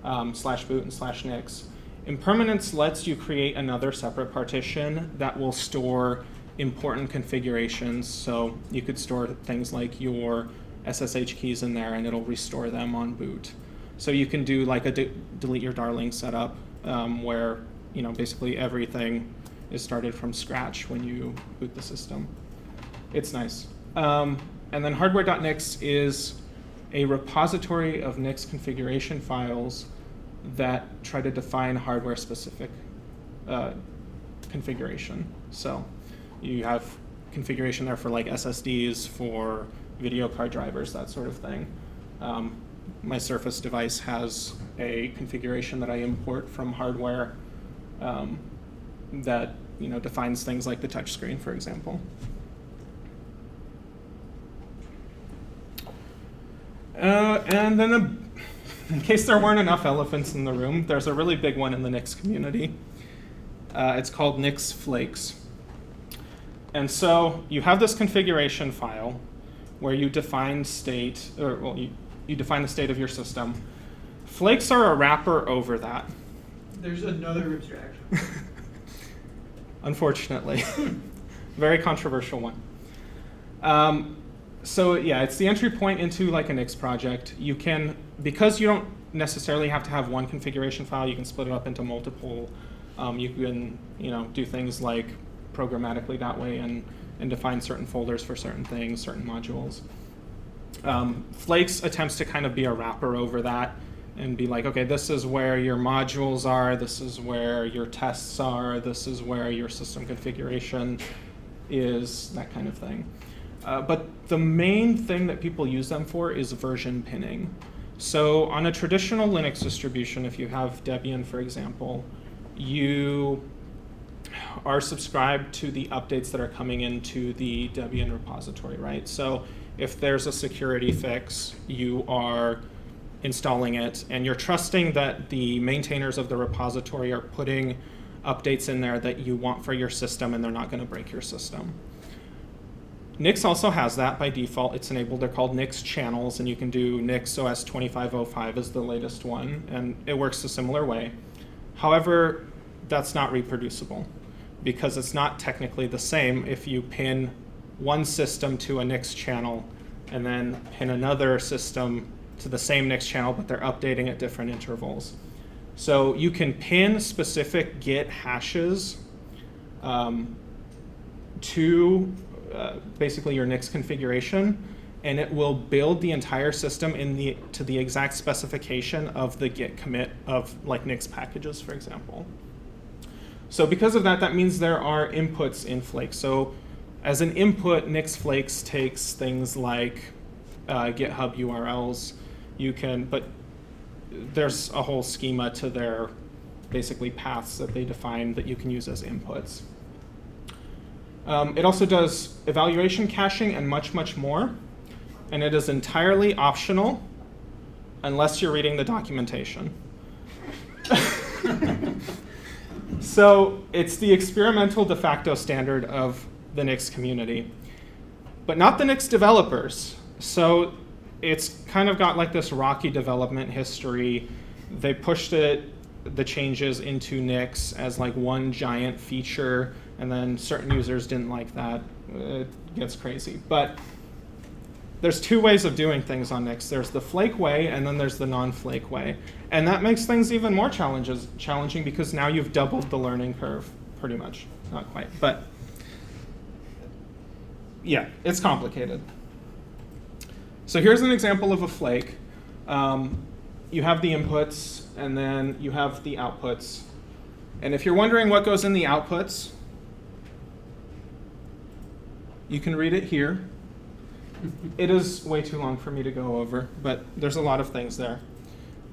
/boot and /nix, impermanence lets you create another separate partition that will store important configurations. So you could store things like your SSH keys in there and it'll restore them on boot. So you can do like a delete your darling setup where basically everything is started from scratch when you boot the system. It's nice. And then hardware.nix is a repository of Nix configuration files that try to define hardware-specific configuration. So you have configuration there for like SSDs, for video card drivers, that sort of thing. My Surface device has a configuration that I import from hardware that defines things like the touchscreen, for example. And then, in case there weren't enough elephants in the room, there's a really big one in the Nix community. It's called Nix Flakes. And so you have this configuration file where you define state, you define the state of your system. Flakes are a wrapper over that. There's another abstraction. Unfortunately. Very controversial one. So yeah, it's the entry point into like a Nix project. You can, because you don't necessarily have to have one configuration file, you can split it up into multiple. You can do things like programmatically that way and define certain folders for certain things, certain modules. Flakes attempts to kind of be a wrapper over that and be like, okay, this is where your modules are, this is where your tests are, this is where your system configuration is, that kind of thing. But the main thing that people use them for is version pinning. So on a traditional Linux distribution, if you have Debian, for example, you are subscribed to the updates that are coming into the Debian repository, right? So if there's a security fix, you are installing it, and you're trusting that the maintainers of the repository are putting updates in there that you want for your system and they're not going to break your system. Nix also has that by default. It's enabled. They're called Nix channels, and you can do NixOS 2505 is the latest one, and it works a similar way. However, that's not reproducible because it's not technically the same if you pin one system to a Nix channel and then pin another system to the same Nix channel, but they're updating at different intervals. So you can pin specific Git hashes to basically your Nix configuration, and it will build the entire system to the exact specification of the Git commit of like Nix packages, for example. So because of that, that means there are inputs in Flakes. So as an input, Nix Flakes takes things like GitHub URLs. you can, but there's a whole schema to their basically paths that they define that you can use as inputs. It also does evaluation caching and much, much more. And it is entirely optional unless you're reading the documentation. So it's the experimental de facto standard of the Nix community, but not the Nix developers. So it's kind of got like this rocky development history. They pushed the changes into Nix as like one giant feature, and then certain users didn't like that. It gets crazy. But there's two ways of doing things on Nix. There's the flake way, and then there's the non-flake way. And that makes things even more challenging because now you've doubled the learning curve, pretty much. Not quite, but yeah, it's complicated. So here's an example of a flake. You have the inputs, and then you have the outputs. And if you're wondering what goes in the outputs, you can read it here. It is way too long for me to go over, but there's a lot of things there.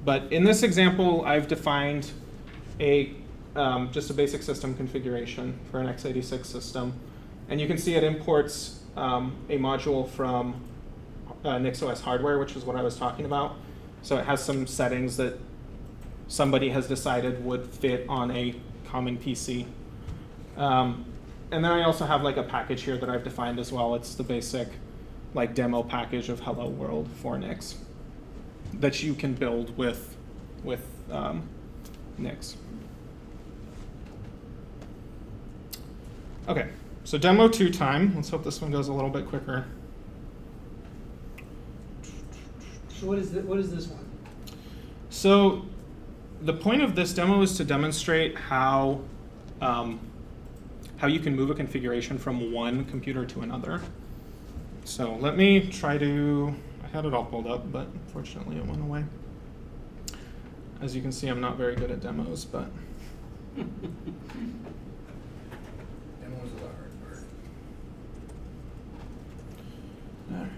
But in this example, I've defined just a basic system configuration for an x86 system. And you can see it imports a module from NixOS hardware, which is what I was talking about. So it has some settings that somebody has decided would fit on a common PC. And then I also have like a package here that I've defined as well. It's the basic like demo package of Hello World for Nix that you can build with Nix. Okay, so demo 2 time. Let's hope this one goes a little bit quicker. So what is this one? So the point of this demo is to demonstrate how you can move a configuration from one computer to another. So let me try to, I had it all pulled up, but unfortunately it went away. As you can see, I'm not very good at demos, but. Demo is the hard part. All right.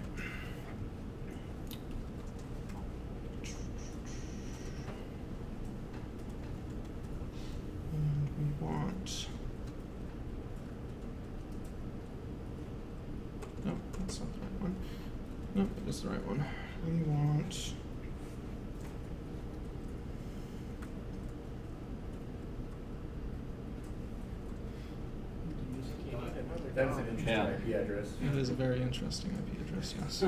And we want. No, that's not the right one. No, it is the right one. We want. That is an interesting IP address. It is a very interesting IP address, yes.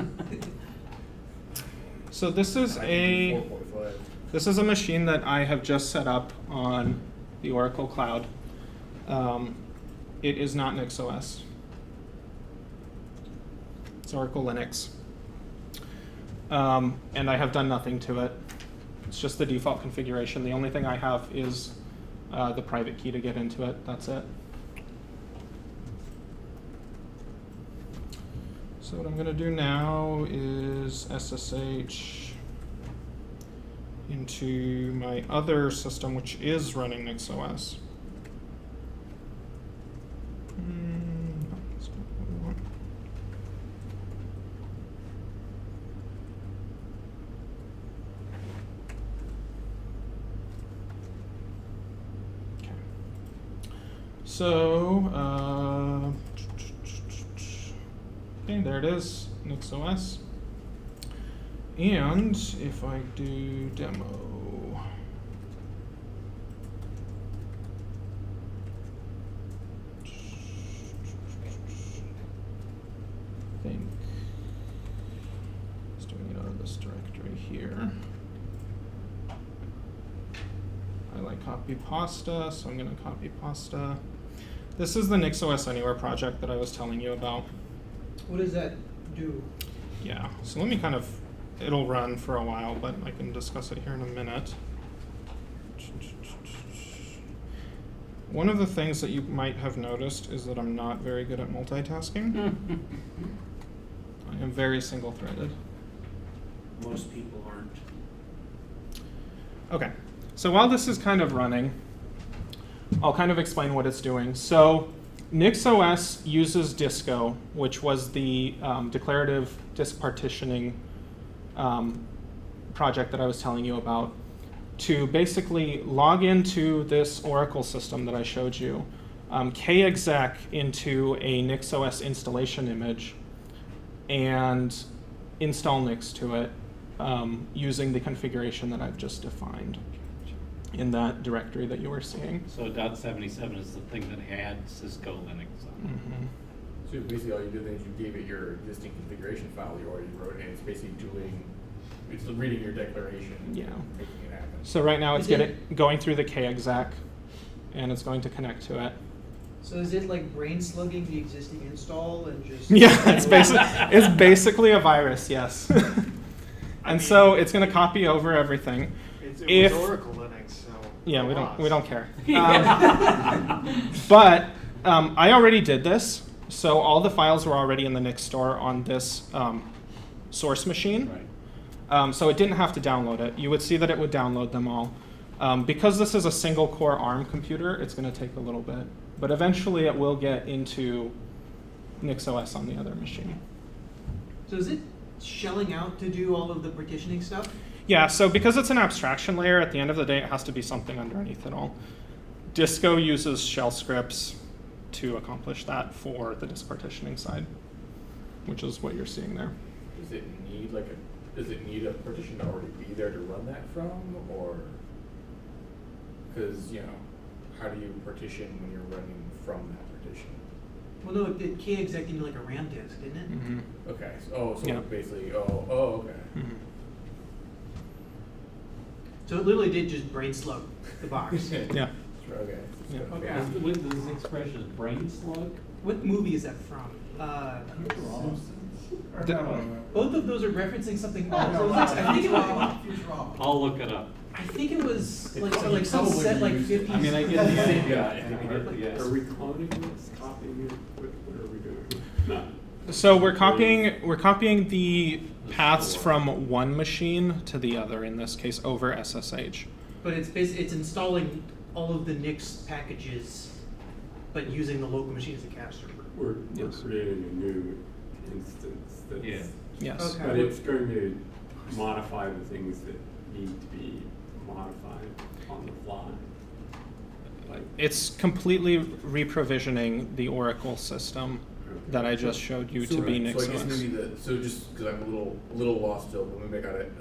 So this is a machine that I have just set up on the Oracle Cloud. It is not NixOS. It's Oracle Linux. And I have done nothing to it. It's just the default configuration. The only thing I have is the private key to get into it. That's it. So what I'm going to do now is SSH into my other system, which is running NixOS. That's not what we want. Okay. So, okay, there it is, NixOS. And if I do demo, I think it's doing it out of this directory here. I like copy pasta, so I'm going to copy pasta. This is the NixOS Anywhere project that I was telling you about. What does that do? Yeah, so let me kind of, it'll run for a while, but I can discuss it here in a minute. One of the things that you might have noticed is that I'm not very good at multitasking. I am very single-threaded. Most people aren't. Okay, so while this is kind of running, I'll kind of explain what it's doing. So NixOS uses Disco, which was the declarative disk partitioning project that I was telling you about to basically log into this Oracle system that I showed you, kexec into a NixOS installation image, and install Nix to it using the configuration that I've just defined in that directory that you were seeing. So .77 is the thing that had Cisco Linux on Mhm. So basically all you did is you gave it your existing configuration file you already wrote, and it's basically it's reading your declaration and Yeah. making it happen. So right now it's Is it- going through the kexec, and it's going to connect to it. So is it like brain slugging the existing install and just? Yeah, it's basically a virus, yes. And so it's going to copy over everything. It If- was Oracle Linux, so. Yeah, we lost. don't care. But I already did this, so all the files were already in the Nix store on this source machine. Right. So it didn't have to download it. You would see that it would download them all. Because this is a single core ARM computer, it's going to take a little bit. But eventually it will get into NixOS on the other machine. So is it shelling out to do all of the partitioning stuff? Yeah, so because it's an abstraction layer, at the end of the day, it has to be something underneath it all. Disco uses shell scripts to accomplish that for the disk partitioning side, which is what you're seeing there. Does it need a partition to already be there to run that from, or because how do you partition when you're running from that partition? Well, no, it kexec into like a RAM disk, didn't it? Mm-hmm. Okay, so Yeah. basically, okay. Mm-hmm. So it literally did just brain slug the box. Yeah. Okay. Yeah. Okay. With this expression is brain slug? What movie is that from? Both of those are referencing something else. So I think it was. I'll look it up. I think it was It like probably some set like used it. 50s. I mean, I get the idea. I think I get the Are idea. we cloning this, copying it? What are we doing? No. So we're copying the paths from one machine to the other, in this case over SSH. But it's it's installing all of the Nix packages, but using the local machine as a cache server. We're Yes. creating a new instance that's, Yeah. Yes. Okay. but it's going to modify the things that need to be modified on the fly. Like, It's completely reprovisioning the Oracle system that I just showed you to be So I guess NixOS. maybe just because I'm a little lost still, but maybe I got it.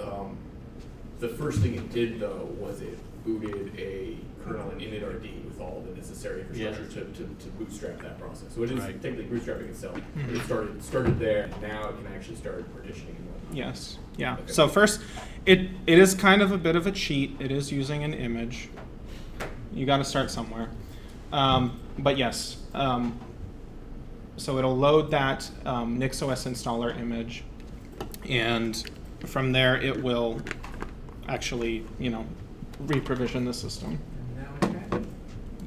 The first thing it did though was it booted a kernel and initRD with all the necessary infrastructure to bootstrap that process. So it is Right. technically bootstrapping itself. But Mhm. it started there, and now it can actually start partitioning and whatnot. Yes. Yeah. Okay. So first, it is kind of a bit of a cheat. It is using an image. You got to start somewhere. But yes. So it'll load that NixOS installer image, and from there it will actually, reprovision the system. And now it's back. That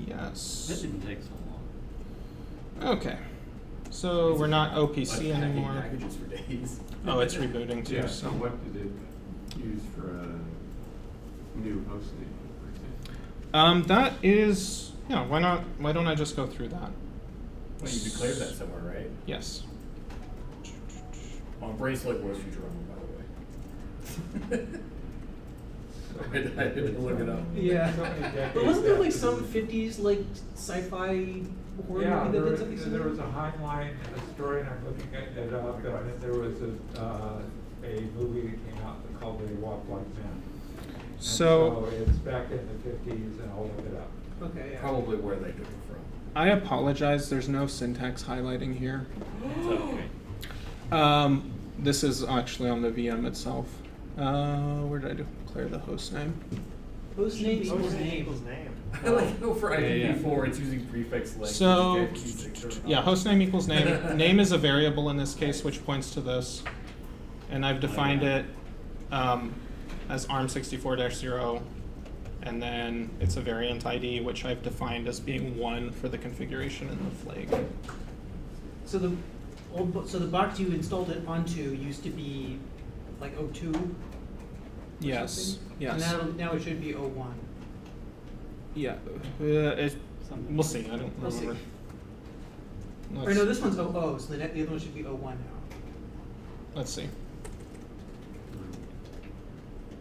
Yes. didn't take so long. Okay. So we're not OPC Like, anymore. packages for days. Oh, it's rebooting too. yeah, So so what did it use for a new host name, for example? that is, why not? Why don't I just go through that? Well, you declared that somewhere, right? Yes. Bracelet was Futurama, by the way. I didn't look it up. Yeah. So many decades But wasn't there like after some the- 50s like sci-fi horror Yeah, movie that there did something there similar? was a Heinlein story, and I'm looking it up, and then there was a movie that came out called They Walk Like Men. And So it's back in the 50s, and I'll look it up. Okay, yeah. Probably where they took it from. I apologize. There's no syntax highlighting here. It's okay. This is actually on the VM itself. Where did I declare the host name? Host name Oh, equals his name name. equals name. I like how for Yeah, IPv4 it's using prefix length. So, which is IPv6 or yeah, not. host name equals name. Name is a variable in this case, which points to this. And I've defined it as ARM64-0. And then it's a variant ID, which I've defined as being 1 for the configuration in the flag. So the box you installed it onto used to be like 02. Yes. something? Yes. And now it should be 01. Yeah. We'll see. I don't We'll see. remember. Or no, this one's 00, so the other one should be 01 now. Let's see.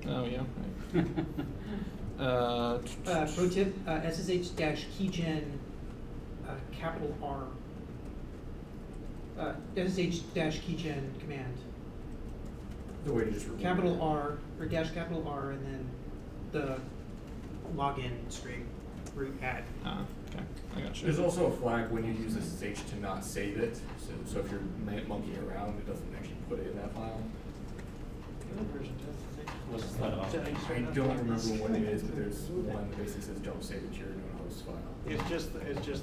Oh yeah. Right. Pro tip, SSH-keygen capital R. SSH-keygen command. The way to just remove Capital it. R, or dash capital R, and then the login string, root add. Okay, I got you. There's also a flag when you use SSH to not save it. So if you're monkeying around, it doesn't actually put it in that file. The other version does the same. What's that? I don't remember what it is, but there's one that basically says don't save it to your known host file. It's just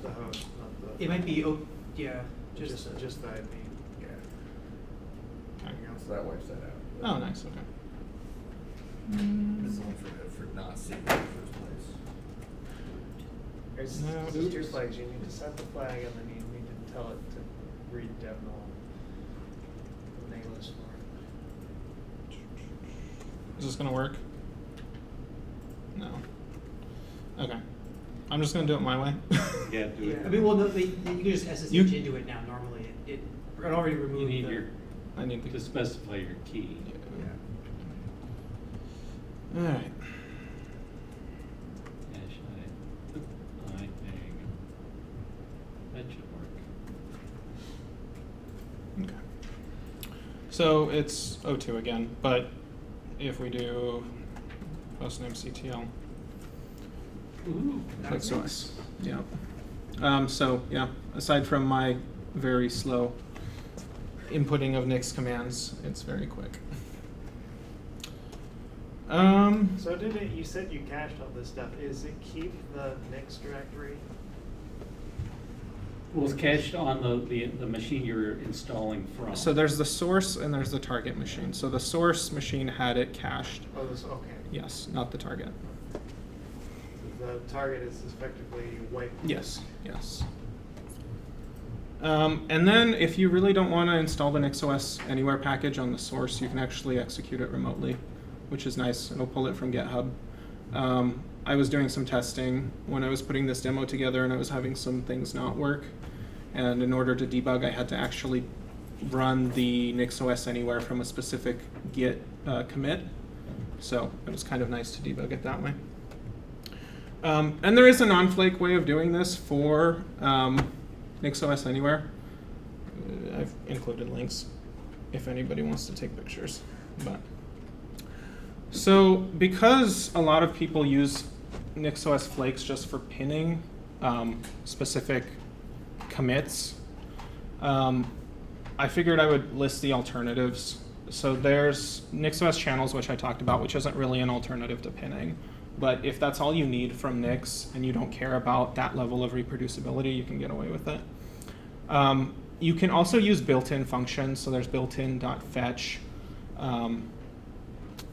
the host, not the. It might be, yeah. Just the IP. Yeah. Okay. So that wipes that out. Oh, nice. Okay. This is the one for not saving in the first place. There's No. there's two flags. You need to set the flag, and then you need to tell it to read dev null. The nameless for it. Is this gonna work? No. Okay. I'm just gonna do it my way. Yeah, do Yeah, it. I mean, well, no, you can just SSH You- into it now. Normally, it already removed You need the. your, I need to specify your key. All right. That should work. Okay. So it's O2 again, but if we do hostname CTL, Ooh. NixOS. Yeah. So yeah, aside from my very slow inputting of Nix commands, it's very quick. So you said you cached all this stuff. Is it keep the Nix directory? Well, it's cached on the machine you're installing from. So there's the source and there's the target machine. So the source machine had it cached. Oh, this okay. Yes, not the target. So the target is effectively wiped. Yes, yes. And then if you really don't want to install the NixOS Anywhere package on the source, you can actually execute it remotely, which is nice. It'll pull it from GitHub. I was doing some testing when I was putting this demo together, and I was having some things not work. And in order to debug, I had to actually run the NixOS Anywhere from a specific Git commit. So it was kind of nice to debug it that way. And there is a non-flake way of doing this for NixOS Anywhere. I've included links if anybody wants to take pictures. But so because a lot of people use NixOS flakes just for pinning specific commits, I figured I would list the alternatives. So there's NixOS channels, which I talked about, which isn't really an alternative to pinning. But if that's all you need from Nix and you don't care about that level of reproducibility, you can get away with it. You can also use built-in functions. So there's built-in.fetch,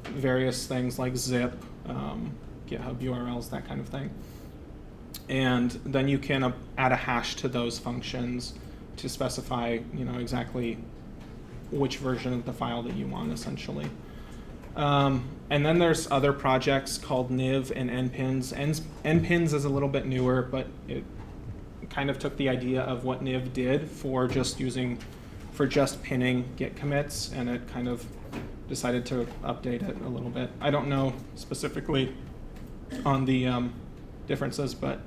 various things like zip, GitHub URLs, that kind of thing. And then you can add a hash to those functions to specify, exactly which version of the file that you want, essentially. And then there's other projects called Niv and npins. Npins is a little bit newer, but it kind of took the idea of what Niv did for just pinning Git commits, and it kind of decided to update it a little bit. I don't know specifically on the differences, but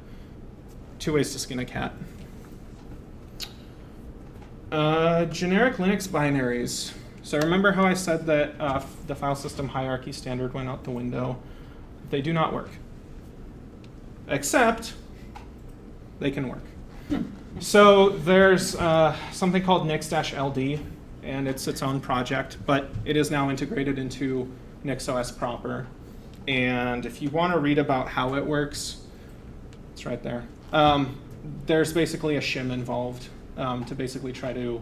2 ways to skin a cat. Generic Linux binaries. So remember how I said that the file system hierarchy standard went out the window? They do not work. Except they can work. So there's something called Nix-LD, and it's its own project, but it is now integrated into NixOS proper. And if you want to read about how it works, it's right there. There's basically a shim involved to basically try to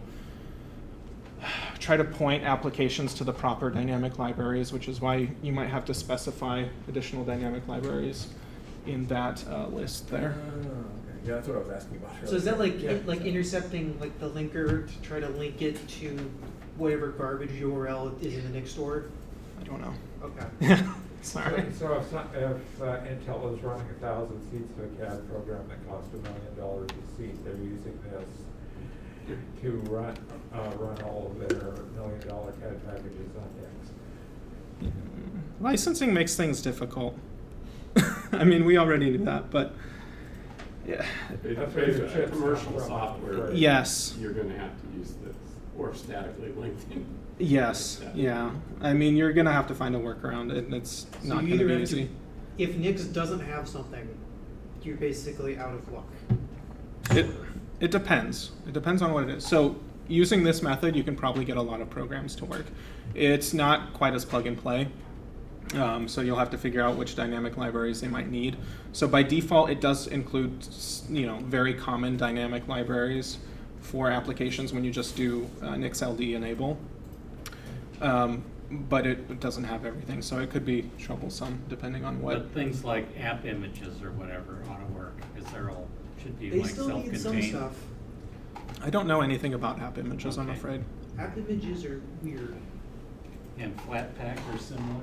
point applications to the proper dynamic libraries, which is why you might have to specify additional dynamic libraries in that list there. Okay. Yeah, that's what I was asking about. So is that like Yeah. intercepting like the linker to try to link it to whatever garbage URL is in the Nix store? I don't know. Okay. Sorry. So if Intel is running 1,000 seats of a CAD program that costs $1 million a seat, they're using this to run all of their $1 million CAD packages on Nix. Licensing makes things difficult. I mean, we already knew that, but yeah. If it's a commercial software. Yes. You're gonna have to use this, or statically linked in. Yes, yeah. I mean, you're going to have to find a workaround, and it's So not you going to either be have easy. If Nix doesn't have something, you're basically out of luck. It depends. It depends on what it is. So using this method, you can probably get a lot of programs to work. It's not quite as plug and play. So you'll have to figure out which dynamic libraries they might need. So by default, it does include, very common dynamic libraries for applications when you just do NixLD enable. But it doesn't have everything, so it could be troublesome depending on what. But things like app images or whatever ought to work, because they're all, should be They like still need some self-contained. stuff. I don't know anything about app images, I'm Okay. afraid. App images are weird. And Flatpak are similar?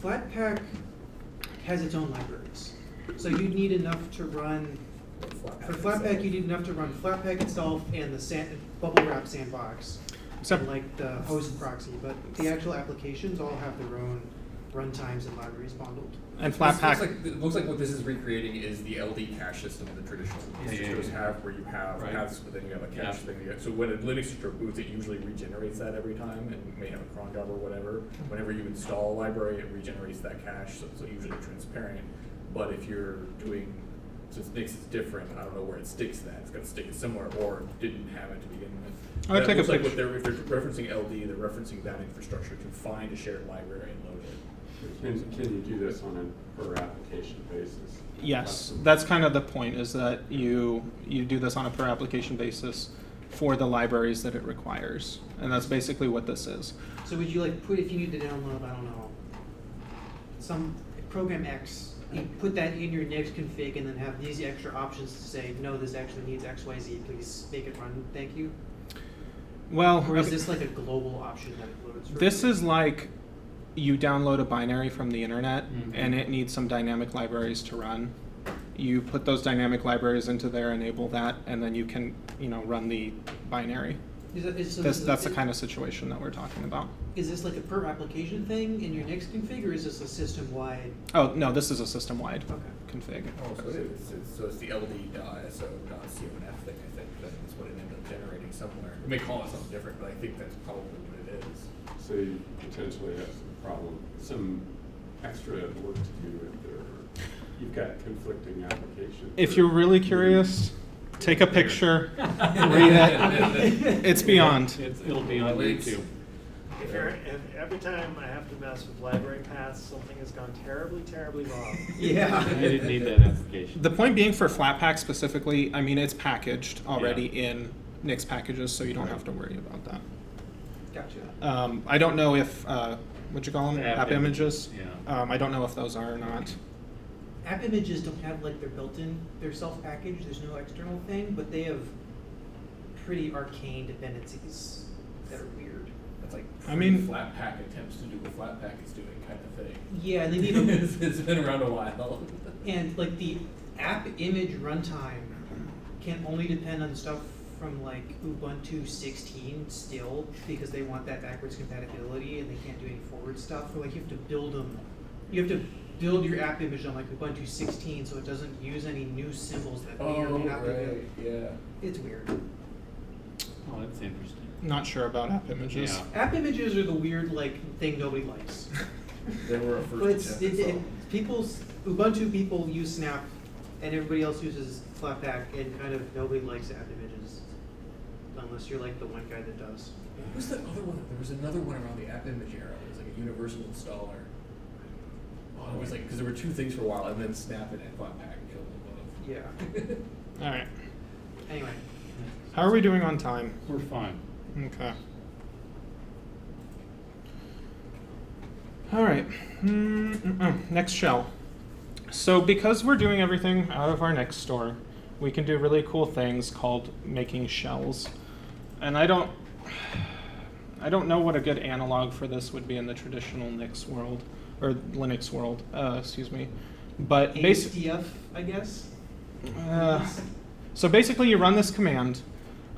Flatpak has its own libraries. So you need enough to run, for Flatpak, you need enough to run Flatpak itself and the bubble wrap sandbox. Except- And like the host proxy, but the actual applications all have their own runtimes and libraries bundled. And It Flatpak, looks like what this is recreating is the LD cache system the traditional Yeah, Linux yeah, distros yeah. have, where you have Right. paths, but then you have a cache Yeah. thing. So when a Linux distro boots, it usually regenerates that every time, and may have a cron job or whatever. Whenever you install a library, it regenerates that cache, so it's usually transparent. But if you're doing, since Nix is different, I don't know where it sticks that. It's gonna stick it somewhere, or didn't have it to begin with. I'll That take a looks like picture. if they're referencing LD, they're referencing that infrastructure to find a shared library and load it. Can you do this on a per application basis? yes, that's kind of the point, is that you do this on a per application basis for the libraries that it requires. And that's basically what this is. So would you like if you need to download, I don't know, some program X, you put that in your Nix config and then have these extra options to say, no, this actually needs XYZ, please make it run, thank you? Well, Or is this like a global option that it loads? for this you? is like you download a binary from the internet Mhm. and it needs some dynamic libraries to run. You put those dynamic libraries into there, enable that, and then you can, run the binary. That's the kind of situation that we're talking about. Is this like a per application thing in your Nix config, or is this a system-wide? Oh, no, this is a system-wide Okay. config. Oh, so it is. So it's the LD.so.conf thing, I think. That's what it ended up generating somewhere. It may call it something different, but I think that's probably what it is. So you potentially have some extra work to do if you've got conflicting applications. If you're really curious, take a picture, read it. It's beyond. It'll be on Links. YouTube. If every time I have to mess with library paths, something has gone terribly, terribly wrong. Yeah. I didn't need that application. The point being for Flatpak specifically, I mean, it's packaged already in Nix packages, so you don't have to worry about that. Gotcha. I don't know if, what'd you call them? App App images? Yeah. I don't know if those are or not. App images don't have like they're self-packaged, there's no external thing, but they have pretty arcane dependencies that are weird. That's like I mean- Flatpak attempts to do what Flatpak is doing kind of thing. Yeah, and they need a, It's been around a while. and like the app image runtime can only depend on stuff from like Ubuntu 16 still, because they want that backwards compatibility and they can't do any forward stuff. Or like you have to build them, you have to build your app image on like Ubuntu 16 so it doesn't use any new symbols that may or may not be good. yeah. It's weird. Oh, that's interesting. Not sure about app images. Yeah. App images are the weird like thing nobody likes. They were a But first attempt. Ubuntu people use Snap, and everybody else uses Flatpak, and kind of nobody likes app images, unless you're like the one guy that does. What was that other one? There was another one around the app image era. It was like a universal installer. Oh, it was like, because there were two things for a while, and then Snap and Flatpak killed them both. Yeah. All right. Anyway, How are we doing on time? We're fine. Okay. All right. Next shell. So because we're doing everything out of our Nix store, we can do really cool things called making shells. And I don't know what a good analog for this would be in the traditional Nix world, or Linux world, excuse me. But basically, ASDF, I guess. so basically you run this command.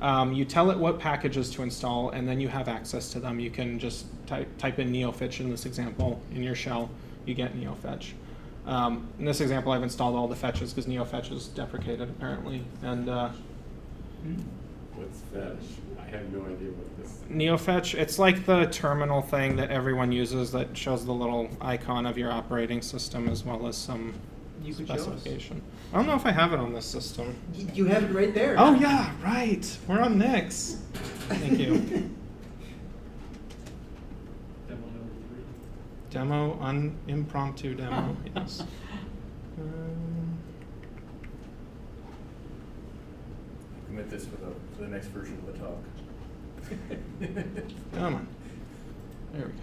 You tell it what packages to install, and then you have access to them. You can just type in neofetch in this example in your shell. You get neofetch. In this example, I've installed all the fetches because neofetch is deprecated apparently. And What's fetch? I have no idea what this is. neofetch, it's like the terminal thing that everyone uses that shows the little icon of your operating system as well as some You could show us. specification. I don't know if I have it on this system. You have it right there. Oh yeah, right. We're on Nix. Thank you. Demo number 3. Demo, impromptu demo, yes. Commit this for the next version of the talk. Come on. There we go.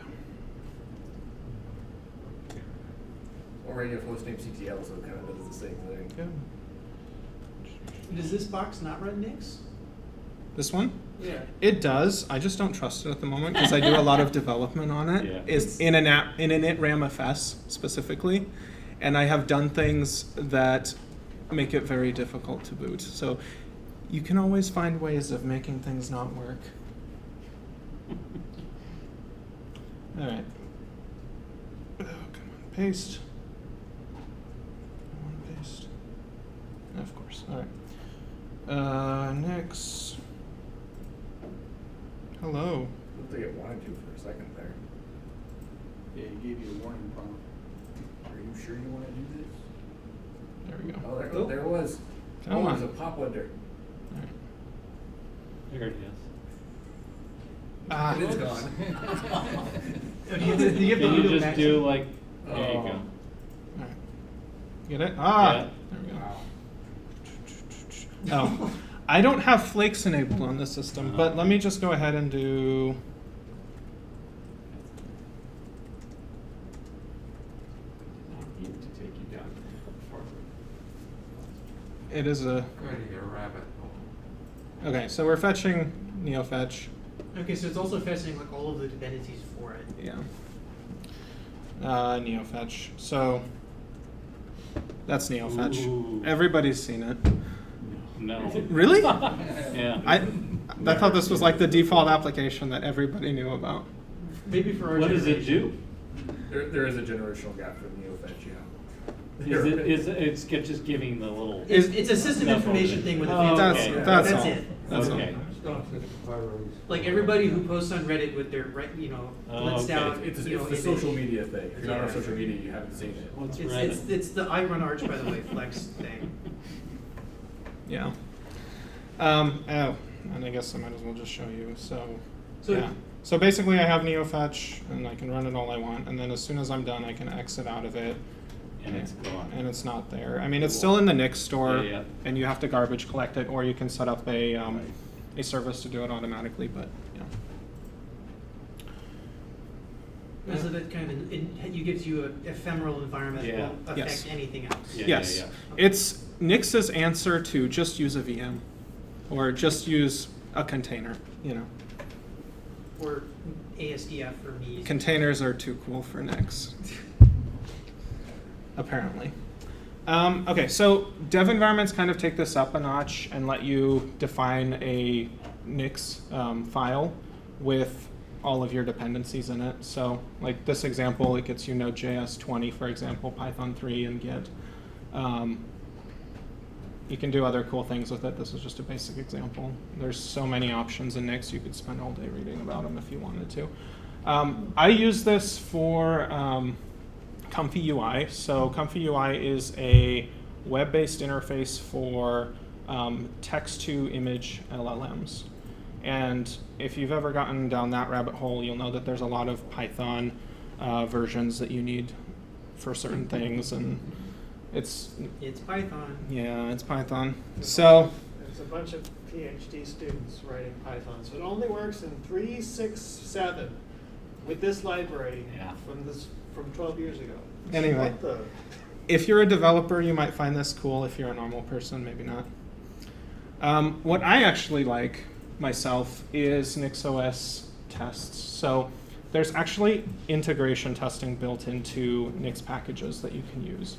Already have hostname CTL, so it kind of does the same thing. Good. Does this box not run Nix? This one? Yeah. It does. I just don't trust it at the moment because I do a lot of development on it. Yeah. It's in an app, in an ITRAMFS specifically, and I have done things that make it very difficult to boot. So you can always find ways of making things not work. All right. Oh, come on, paste. Come on, paste. Of course. All right. Next. Hello. Looked like it wanted to for a second there. Yeah, he gave you a warning prompt. Are you sure you want to do this? There we go. Oh, there it was. Come There's on. a pop under. All right. There it is. Ah. It's gone. Do you have to Can you do just max- do like, there you Oh. go. All right. Get it? Ah. Yeah. There we go. Wow. Oh, I don't have flakes enabled on this system, but let me just go ahead and do. I need to take you down farther. It is a. Going a rabbit hole. Okay, so we're fetching neofetch. Okay, so it's also fetching like all of the dependencies for it. Yeah. Neofetch. So that's neofetch. Ooh. Everybody's seen it. No. Really? Yeah. I thought this was like the default application that everybody knew about. Maybe for our What does it do? There is a generational gap for neofetch, yeah. It's just giving the little. It's a system Stuff information over thing it. with a Oh, fancy. okay. That's all. it. That's Okay. Like everybody who posts on Reddit with their Oh, blitzed okay. out. It's you know, the image. social media thing. If you're not on Yeah. social media, you haven't seen it. What's It's Reddit? it's the I run Arch, by the way, flex thing. Yeah. Oh, and I guess I might as well just show you. So yeah. So basically I have neofetch and I can run it all I want, and then as soon as I'm done I can exit out of it. And it's gone. And it's not there. I mean, it's still in the Nix store, Yeah, yeah. and you have to garbage collect it, or you can set up a service to do it automatically. But yeah. So that kind of you gives you an ephemeral environment that Yeah. will affect Yes. anything else. Yeah. Yes, it's Nix's answer to just use a VM, or just use a container. You know, Or ASDF for me. containers are too cool for Nix. Apparently. Okay, so dev environments kind of take this up a notch and let you define a Nix file with all of your dependencies in it. So like this example, it gets you Node.js 20, for example, Python 3, and Git. You can do other cool things with it. This is just a basic example. There's so many options in Nix, you could spend all day reading about them if you wanted to. I use this for Comfy UI. So Comfy UI is a web-based interface for text-to-image LLMs. And if you've ever gotten down that rabbit hole, you'll know that there's a lot of Python versions that you need for certain things, and it's Python. yeah, it's Python. So There's a bunch of PhD students writing Python, so it only works in 3.6.7 with this library Yeah. from 12 years ago. Anyway. What the? if you're a developer, you might find this cool. If you're a normal person, maybe not. What I actually like myself is NixOS tests. So there's actually integration testing built into Nix packages that you can use.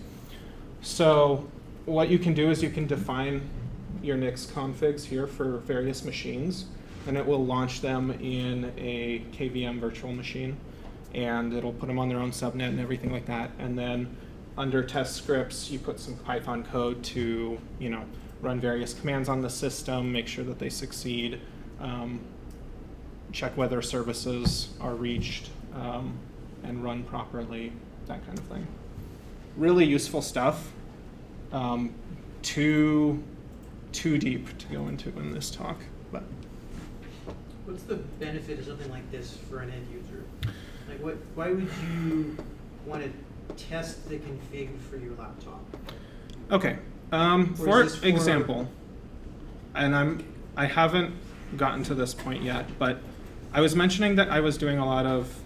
So what you can do is you can define your Nix configs here for various machines, and it will launch them in a KVM virtual machine, and it'll put them on their own subnet and everything like that. And then under test scripts, you put some Python code to, run various commands on the system, make sure that they succeed, check whether services are reached, and run properly, that kind of thing. Really useful stuff. Too deep to go into in this talk, but. What's the benefit of something like this for an end user? Like, why would you want to test the config for your laptop? Okay. Or For is this for- example, and I haven't gotten to this point yet, but I was mentioning that I was doing a lot of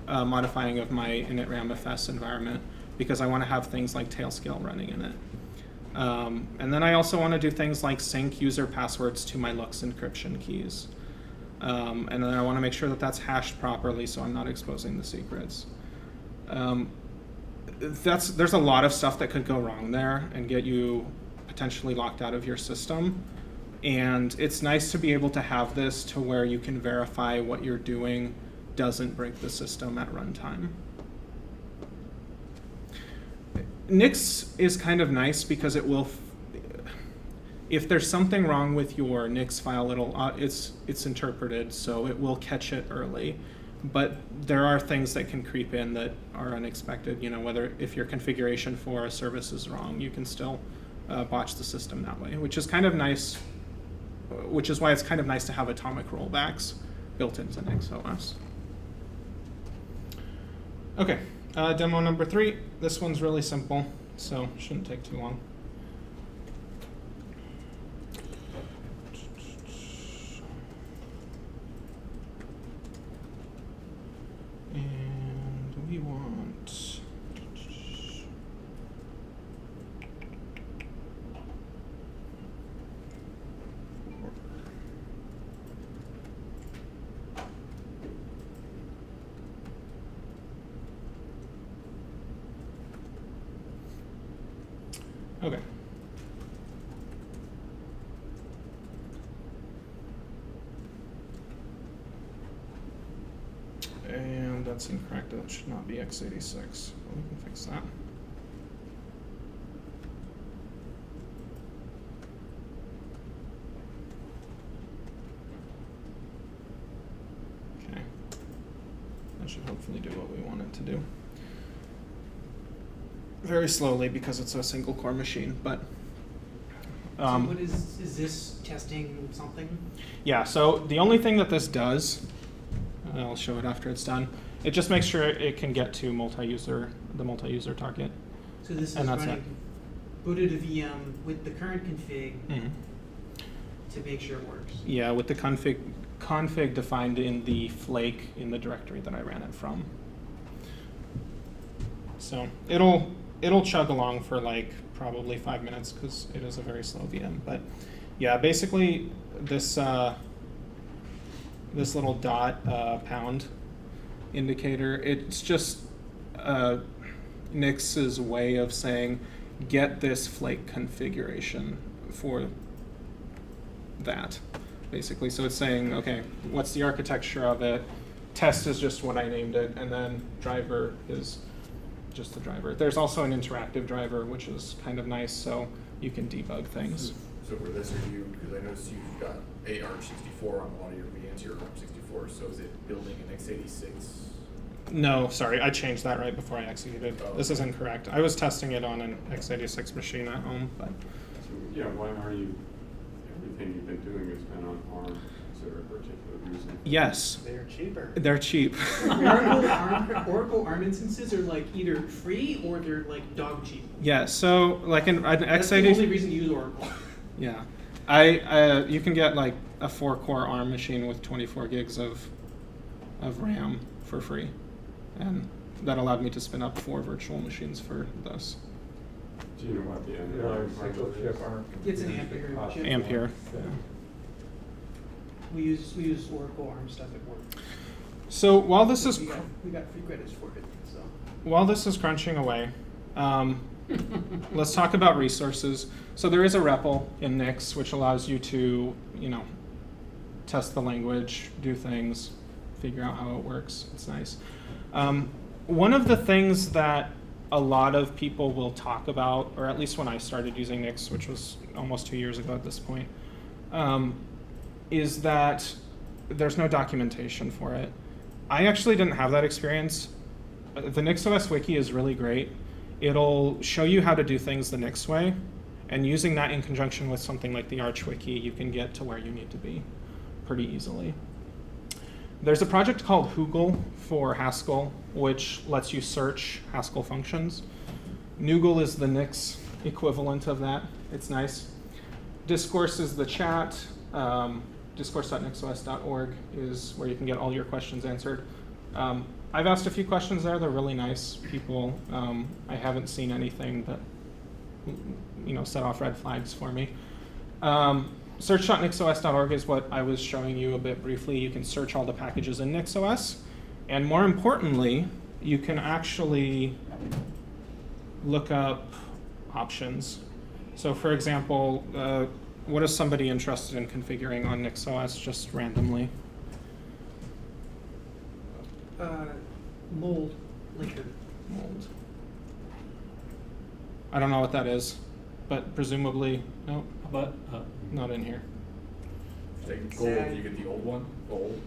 modifying of my init ramfs environment because I want to have things like Tailscale running in it. And then I also want to do things like sync user passwords to my Lux encryption keys. And then I want to make sure that that's hashed properly so I'm not exposing the secrets. There's a lot of stuff that could go wrong there and get you potentially locked out of your system. And it's nice to be able to have this to where you can verify what you're doing doesn't break the system at runtime. Nix is kind of nice because it will, if there's something wrong with your Nix file, it's interpreted, so it will catch it early. But there are things that can creep in that are unexpected. Whether if your configuration for a service is wrong, you can still botch the system that way, which is kind of nice. Which is why it's kind of nice to have atomic rollbacks built into NixOS. Okay, demo number 3. This one's really simple, so shouldn't take too long. And we want okay. And that's incorrect. That should not be x86. Well, we can fix that. Okay. That should hopefully do what we want it to do. Very slowly because it's a single core machine, but So what is this testing something? yeah, so the only thing that this does, I'll show it after it's done, it just makes sure it can get to the multi-user target. So this is And that's running booted a VM with the current config Mhm. to make sure it works. Yeah, with the config defined in the flake in the directory that I ran it from. So it'll chug along for like probably 5 minutes because it is a very slow VM. But yeah, basically this little dot pound indicator, it's just Nix's way of saying get this flake configuration for that, basically. So it's saying, okay, what's the architecture of it? Test is just what I named it, and then driver is just the driver. There's also an interactive driver, which is kind of nice, so you can debug things. So for this, because I noticed you've got ARM64 on a lot of your VMs, your ARM64, so is it building an x86? No, sorry, I changed that right before I executed. Oh, This is okay. incorrect. I was testing it on an x86 machine at home, but So, yeah, why are you, everything you've been doing has been on ARM? Is there a particular reason? yes, They're cheaper. they're cheap. Oracle ARM instances are like either free or they're like dog cheap. Yeah, so like an That's the only x86, reason to use Oracle. yeah, you can get like a 4-core ARM machine with 24 gigs of RAM for free, and that allowed me to spin up 4 virtual machines for this. Do you know what the There underlying are single hardware chip is? ARM. It's an computers Ampere that cost chip. Ampere. Yeah. We use Oracle ARM stuff at work. So while this is we got free credits for it. So while this is crunching away, let's talk about resources. So there is a REPL in Nix, which allows you to, test the language, do things, figure out how it works. It's nice. One of the things that a lot of people will talk about, or at least when I started using Nix, which was almost 2 years ago at this point, is that there's no documentation for it. I actually didn't have that experience. The NixOS wiki is really great. It'll show you how to do things the Nix way, and using that in conjunction with something like the Arch wiki, you can get to where you need to be pretty easily. There's a project called Hoogle for Haskell, which lets you search Haskell functions. Noogle is the Nix equivalent of that. It's nice. Discourse is the chat. Discourse.nixos.org is where you can get all your questions answered. I've asked a few questions there. They're really nice people. I haven't seen anything that set off red flags for me. Search.nixos.org is what I was showing you a bit briefly. You can search all the packages in NixOS. And more importantly, you can actually look up options. So for example, what is somebody interested in configuring on NixOS just randomly? Mold linker. Mold. I don't know what that is, but presumably, no, But not in here. Take gold, you get the old one, gold.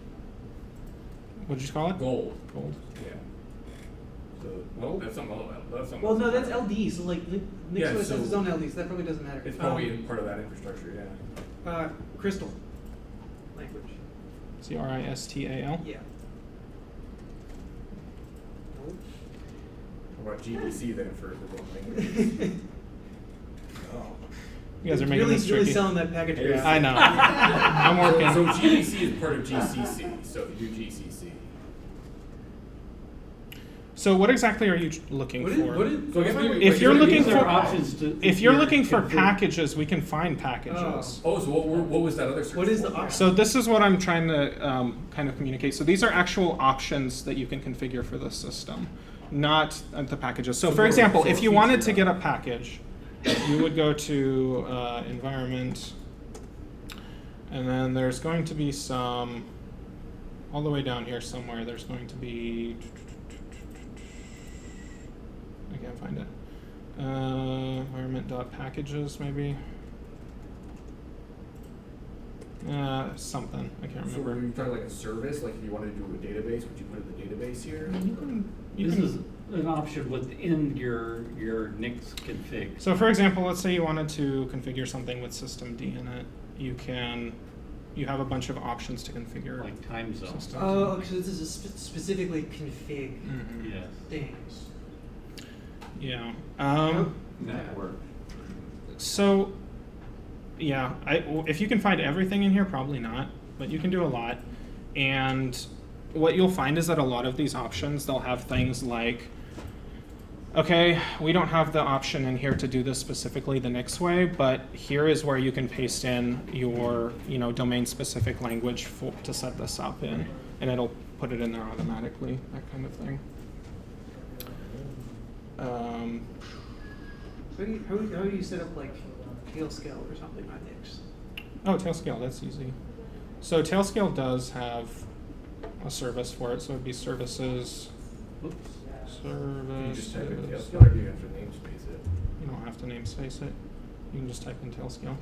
What did you call it? Gold. Gold. Yeah. So, no, that's something else. That's something Well, else. no, that's LD. So like Yeah, NixOS has its so- own LD, so that probably doesn't matter. It's probably in part of that infrastructure, yeah. Crystal language. CRISTAL. Yeah. What about GDC then for the language? Oh. You guys are making this really tricky. selling that package. Yeah. I know. I'm working. So GDC is part of GCC, so if you do GCC. So what exactly are you looking What for? is, So I guess maybe- If you're looking these are for options to, If you're looking for packages, we can find packages. Oh, so what was that other search? What is the for? option? So this is what I'm trying to kind of communicate. So these are actual options that you can configure for the system, not the packages. So for example, if you wanted to get a package, you would go to environment, and then there's going to be some, all the way down here somewhere, there's going to be, I can't find it, environment.packages maybe. Something, I can't So were remember. you talking like a service, like if you wanted to do a database, would you put in the database here? This is an option within your Nix config. So for example, let's say you wanted to configure something with systemd in it. You have a bunch of options to configure. Like time zone. systemd. Oh, okay, so this is specifically config Mhm. Yes. things. Yeah. Network. So, yeah, if you can find everything in here, probably not, but you can do a lot. And what you'll find is that a lot of these options, they'll have things like, okay, we don't have the option in here to do this specifically the Nix way, but here is where you can paste in your domain-specific language to set this up in, and it'll put it in there automatically, that kind of thing. How do you set up like Tailscale or something on Nix? Oh, Tailscale, that's easy. So Tailscale does have a service for it, so it'd be services. Oops. You just type in Services. Tailscale, or do you have to namespace it? You don't have to namespace it. You can just type in Tailscale.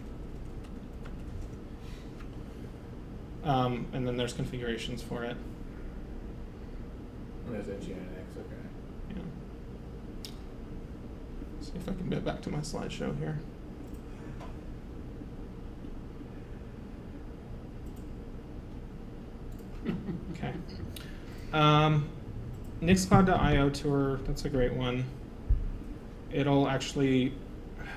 And then there's configurations for it. Oh, there's NGINX, okay. Yeah. See if I can get back to my slideshow here. Okay. Nixcloud.io tour, that's a great one. It'll actually, it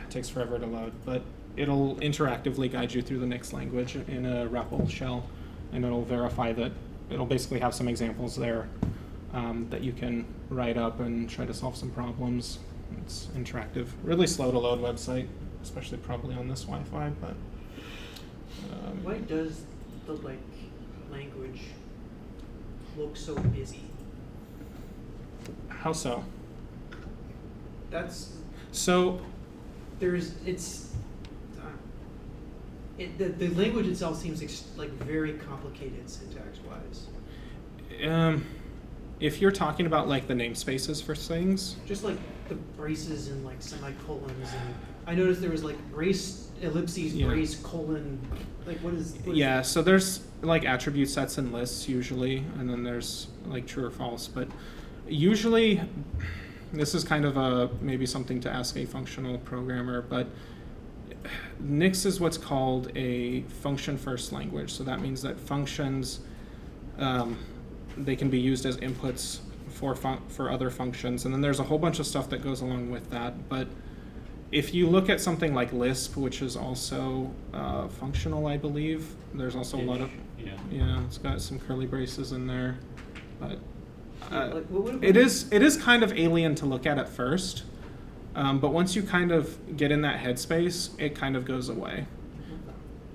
takes forever to load, but it'll interactively guide you through the Nix language in a REPL shell, and it'll verify that, it'll basically have some examples there that you can write up and try to solve some problems. It's interactive. Really slow to load website, especially probably on this Wi-Fi, but. Why does the language look so busy? How so? That's So the language itself seems like very complicated syntax-wise. if you're talking about like the namespaces for things, Just like the braces and like semicolons, and I noticed there was like brace, ellipses, Yeah. brace, colon, like what is yeah, so there's like attribute sets and lists usually, and then there's like true or false, but usually this is kind of maybe something to ask a functional programmer, but Nix is what's called a function first language. So that means that functions, they can be used as inputs for other functions, and then there's a whole bunch of stuff that goes along with that. But if you look at something like Lisp, which is also functional, I believe, there's also a lot of, yeah, it's got some curly braces in there, but it is kind of alien to look at first, but once you kind of get in that headspace, it kind of goes away.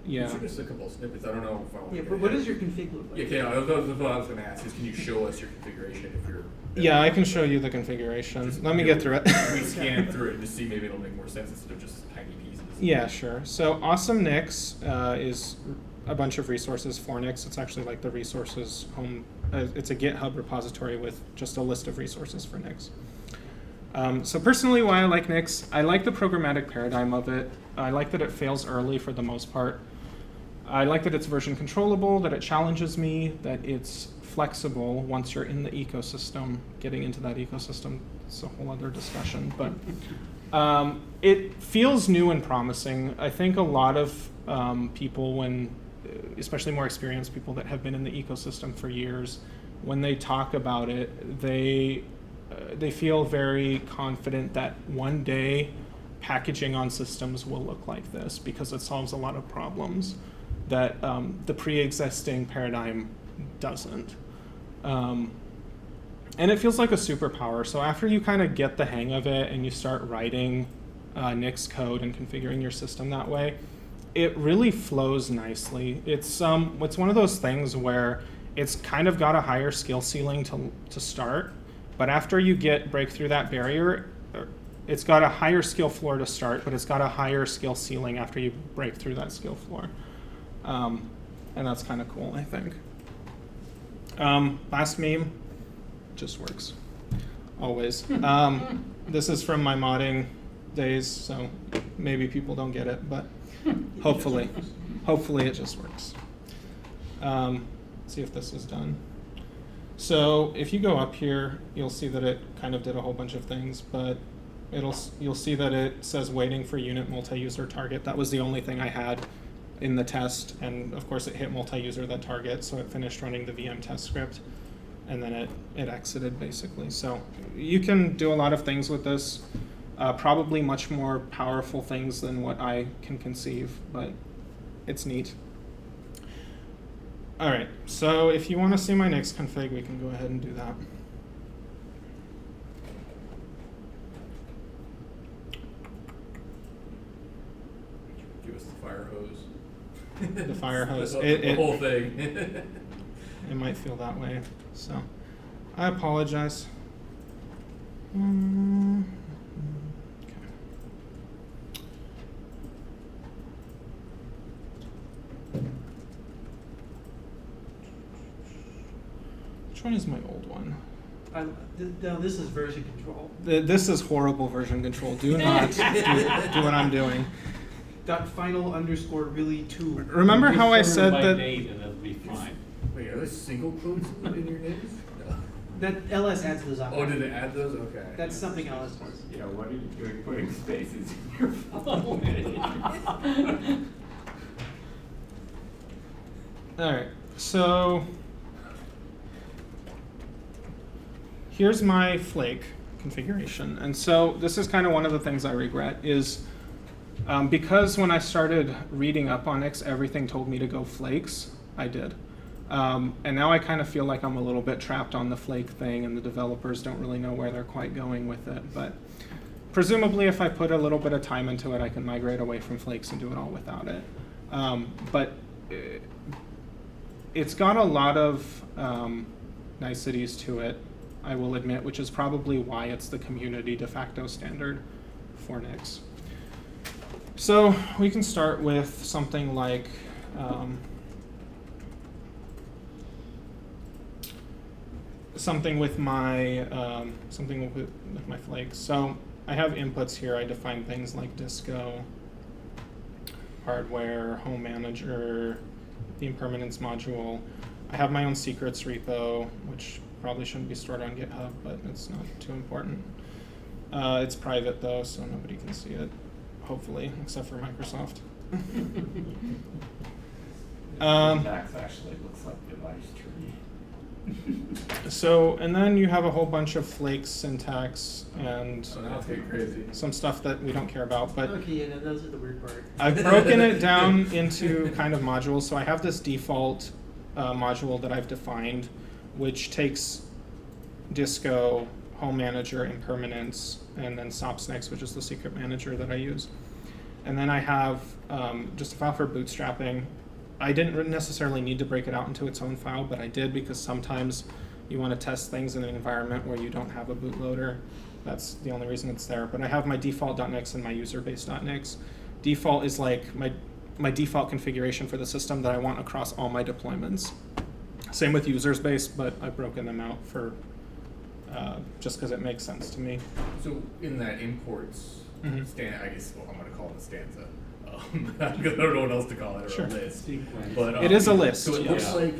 Yeah. Show us a couple of snippets. I don't know if I want to. Yeah, but what does your config look like? Yeah, okay, that was what I was going to ask. Is can you show us your configuration if you're? Yeah, I can show you the configuration. Let me get through it. We scan through it to see maybe it'll make more sense instead of just tiny pieces. Yeah, sure. So Awesome Nix is a bunch of resources for Nix. It's actually like the resources home. It's a GitHub repository with just a list of resources for Nix. So personally, why I like Nix, I like the programmatic paradigm of it. I like that it fails early for the most part. I like that it's version controllable, that it challenges me, that it's flexible once you're in the ecosystem. Getting into that ecosystem is a whole other discussion, but it feels new and promising. I think a lot of people, especially more experienced people that have been in the ecosystem for years, when they talk about it, they feel very confident that one day packaging on systems will look like this because it solves a lot of problems that the pre-existing paradigm doesn't. And it feels like a superpower. So after you kind of get the hang of it and you start writing Nix code and configuring your system that way, it really flows nicely. It's one of those things where it's kind of got a higher skill ceiling to start, but after you break through that barrier, it's got a higher skill floor to start, but it's got a higher skill ceiling after you break through that skill floor. And that's kind of cool, I think. Last meme, just works, always. This is from my modding days, so maybe people don't get it, but hopefully it just works. See if this is done. So if you go up here, you'll see that it kind of did a whole bunch of things, but you'll see that it says waiting for unit multi-user target. That was the only thing I had in the test, and of course it hit multi-user that target, so it finished running the VM test script, and then it exited basically. So you can do a lot of things with this, probably much more powerful things than what I can conceive, but it's neat. All right, so if you want to see my Nix config, we can go ahead and do that. Give us the fire hose. The fire hose. The whole thing. It might feel that way, so I apologize. Okay. Which one is my old one? No, this is version control. This is horrible version control. Do not do what I'm doing. .final_really2. Remember how I Just said sort of by that? date and it'll be fine. Wait, are there single quotes in your names? No. That LS adds those on. Oh, did it add those? Okay. That's something LS does. Yeah, what are you doing putting spaces in your phone? All right, so here's my flake configuration. And so this is kind of one of the things I regret is because when I started reading up on Nix, everything told me to go flakes, I did. And now I kind of feel like I'm a little bit trapped on the flake thing, and the developers don't really know where they're quite going with it. But presumably if I put a little bit of time into it, I can migrate away from flakes and do it all without it. But it's got a lot of niceties to it, I will admit, which is probably why it's the community de facto standard. for Nix. So we can start with something like something with my flakes. So I have inputs here. I define things like disco, hardware, home manager, the impermanence module. I have my own secrets repo, which probably shouldn't be stored on GitHub, but it's not too important. It's private though, so nobody can see it, hopefully, except for Microsoft. Rollbacks actually looks like device tree. So, and then you have a whole bunch of flakes syntax and So now it's getting crazy. some stuff that we don't care about, but Okay, yeah, no, those are the weird part. I've broken it down into kind of modules. So I have this default module that I've defined, which takes disco, home manager, impermanence, and then SOPSNIX, which is the secret manager that I use. And then I have just a file for bootstrapping. I didn't necessarily need to break it out into its own file, but I did because sometimes you want to test things in an environment where you don't have a bootloader. That's the only reason it's there. But I have my default.nix and my userbase.nix. Default is like my default configuration for the system that I want across all my deployments. Same with userspace, but I've broken them out for just because it makes sense to me. So in that imports Mhm. I guess I'm going to call it a stanza. I don't know what else to call it, or Sure. a list. Sequence. But It is a list, So it looks yeah. like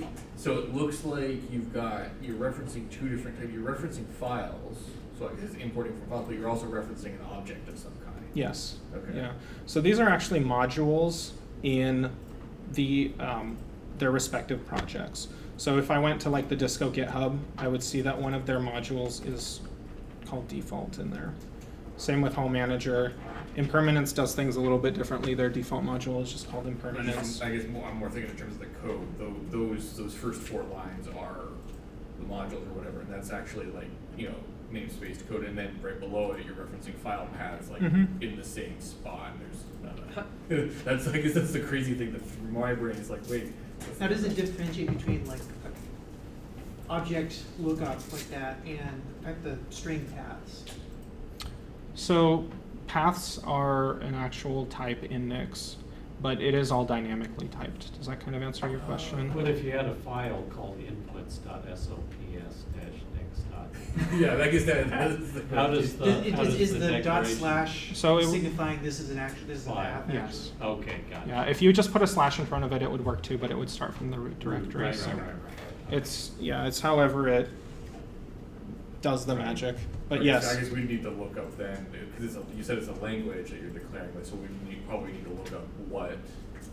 you're referencing two different types. You're referencing files. So I guess it's importing from files, but you're also referencing an object of some kind. Yes. Okay. Yeah. So these are actually modules in the their respective projects. So if I went to like the Disco GitHub, I would see that one of their modules is called default in there. Same with Home Manager. Impermanence does things a little bit differently. Their default module is just called impermanence. I guess I'm more thinking in terms of the code. Those first 4 lines are the modules or whatever, and that's actually like namespace code, and then right below it you're referencing file paths like Mhm. in the same spot. And there's that's I guess that's the crazy thing that through my brain is like, wait. How does it differentiate between like object lookups like that and the string paths? So paths are an actual type in Nix, but it is all dynamically typed. Does that kind of answer your question? What if you had a file called inputs.sops-nix. Yeah, I guess that's How does Is the the dot declaration- slash So it- signifying this is an action, this is an app? Yes. Okay, got it. Yeah, if you just put a slash in front of it, it would work too, but it would start from the root directory. Right, so right, right, right. It's however it does the magic. But yes. I guess we need to look up then, because you said it's a language that you're declaring with, so we probably need to look up what